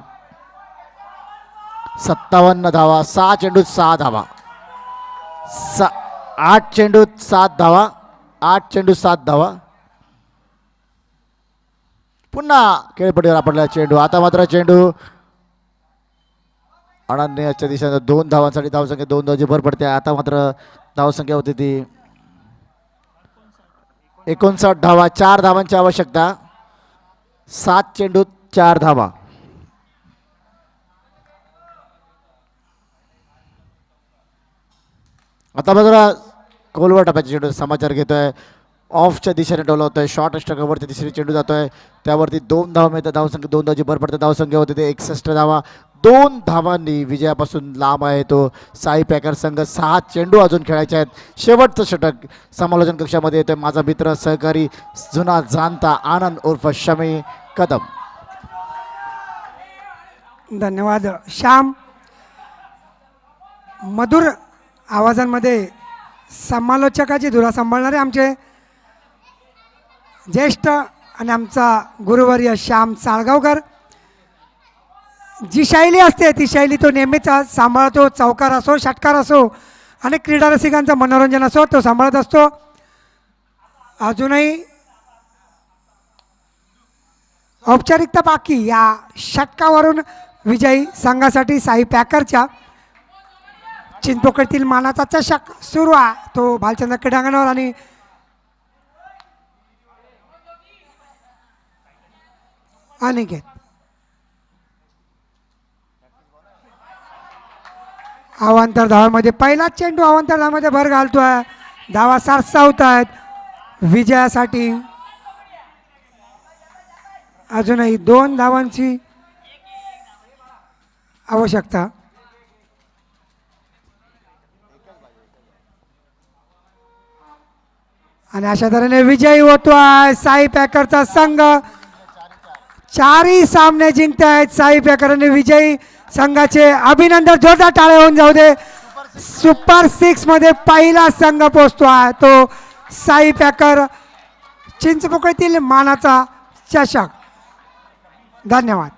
S1: 57 धावा. 6 चेंडूत 6 धावा. 8 चेंडूत 7 धावा. 8 चेंडूत 7 धावा. पुन्हा खेळपट्टीवर आपल्याला चेंडू. आता मात्र चेंडू अनन्याच्या दिशेने 2 धावांसाठी. धावसंख्या 2 धावाची भर पडते. आता मात्र धावसंख्या होती ती 59 धावा. 4 धावांची आवश्यकता. 7 चेंडूत 4 धावा. आता मात्र कोलवर टप्प्याचे चेंडू समाचार घेतोय. ऑफच्या दिशेने डोलवतोय. शॉर्ट स्ट्रायकवरती तिसरी चेंडू जातोय, त्यावरती 2 धावा मिळतात. धावसंख्या 2 धावाची भर पडते. धावसंख्या होते ते 61 धावा. 2 धावांनी विजयापासून लांब आहे तो साई पॅकर संघ. 6 चेंडू अजून खेळायचे आहेत. शेवटचं षटक समालोचन कक्षामध्ये येतोय माझा मित्र सहकारी जुना जाणता आनंद उर्फ शमी कदम.
S2: धन्यवाद श्याम. मधुर आवाजांमध्ये समालोचकाची धुरा सांभाळणारे आमचे ज्येष्ठ आणि आमचा गुरुवर्य श्याम साळगावकर. जी शैली असते ती शैली तो नेहमीच सांभाळतो. चौकार असो, षटकार असो आणि क्रीडा रसिकांचं मनोरंजन असो तो सांभाळत असतो. अजूनही औपचारिकता बाकी. या षटकावरून विजयी संघासाठी साई पॅकरच्या चिंचपोकळीतील मानाचा चषक सुरू आहे तो भालचंद्र क्रीडांगणावर. आणि अनिकेत अवांतर धावामध्ये पहिला चेंडू अवांतर धावामध्ये भर घालतोय. धावा सरसावत आहेत विजयासाठी. अजूनही 2 धावांची आवश्यकता. आणि अशा तऱ्हेने विजयी होतोय साई पॅकरचा संघ. 4ही सामने जिंकतायत साई पॅकर आणि विजयी संघाचे अभिनंदन. जोरदार टाळ्या होऊन जाऊ दे. सुपर 6 मध्ये पहिला संघ पोहोचतो आहे तो साई पॅकर. चिंचपोकळीतील मानाचा चषक. धन्यवाद.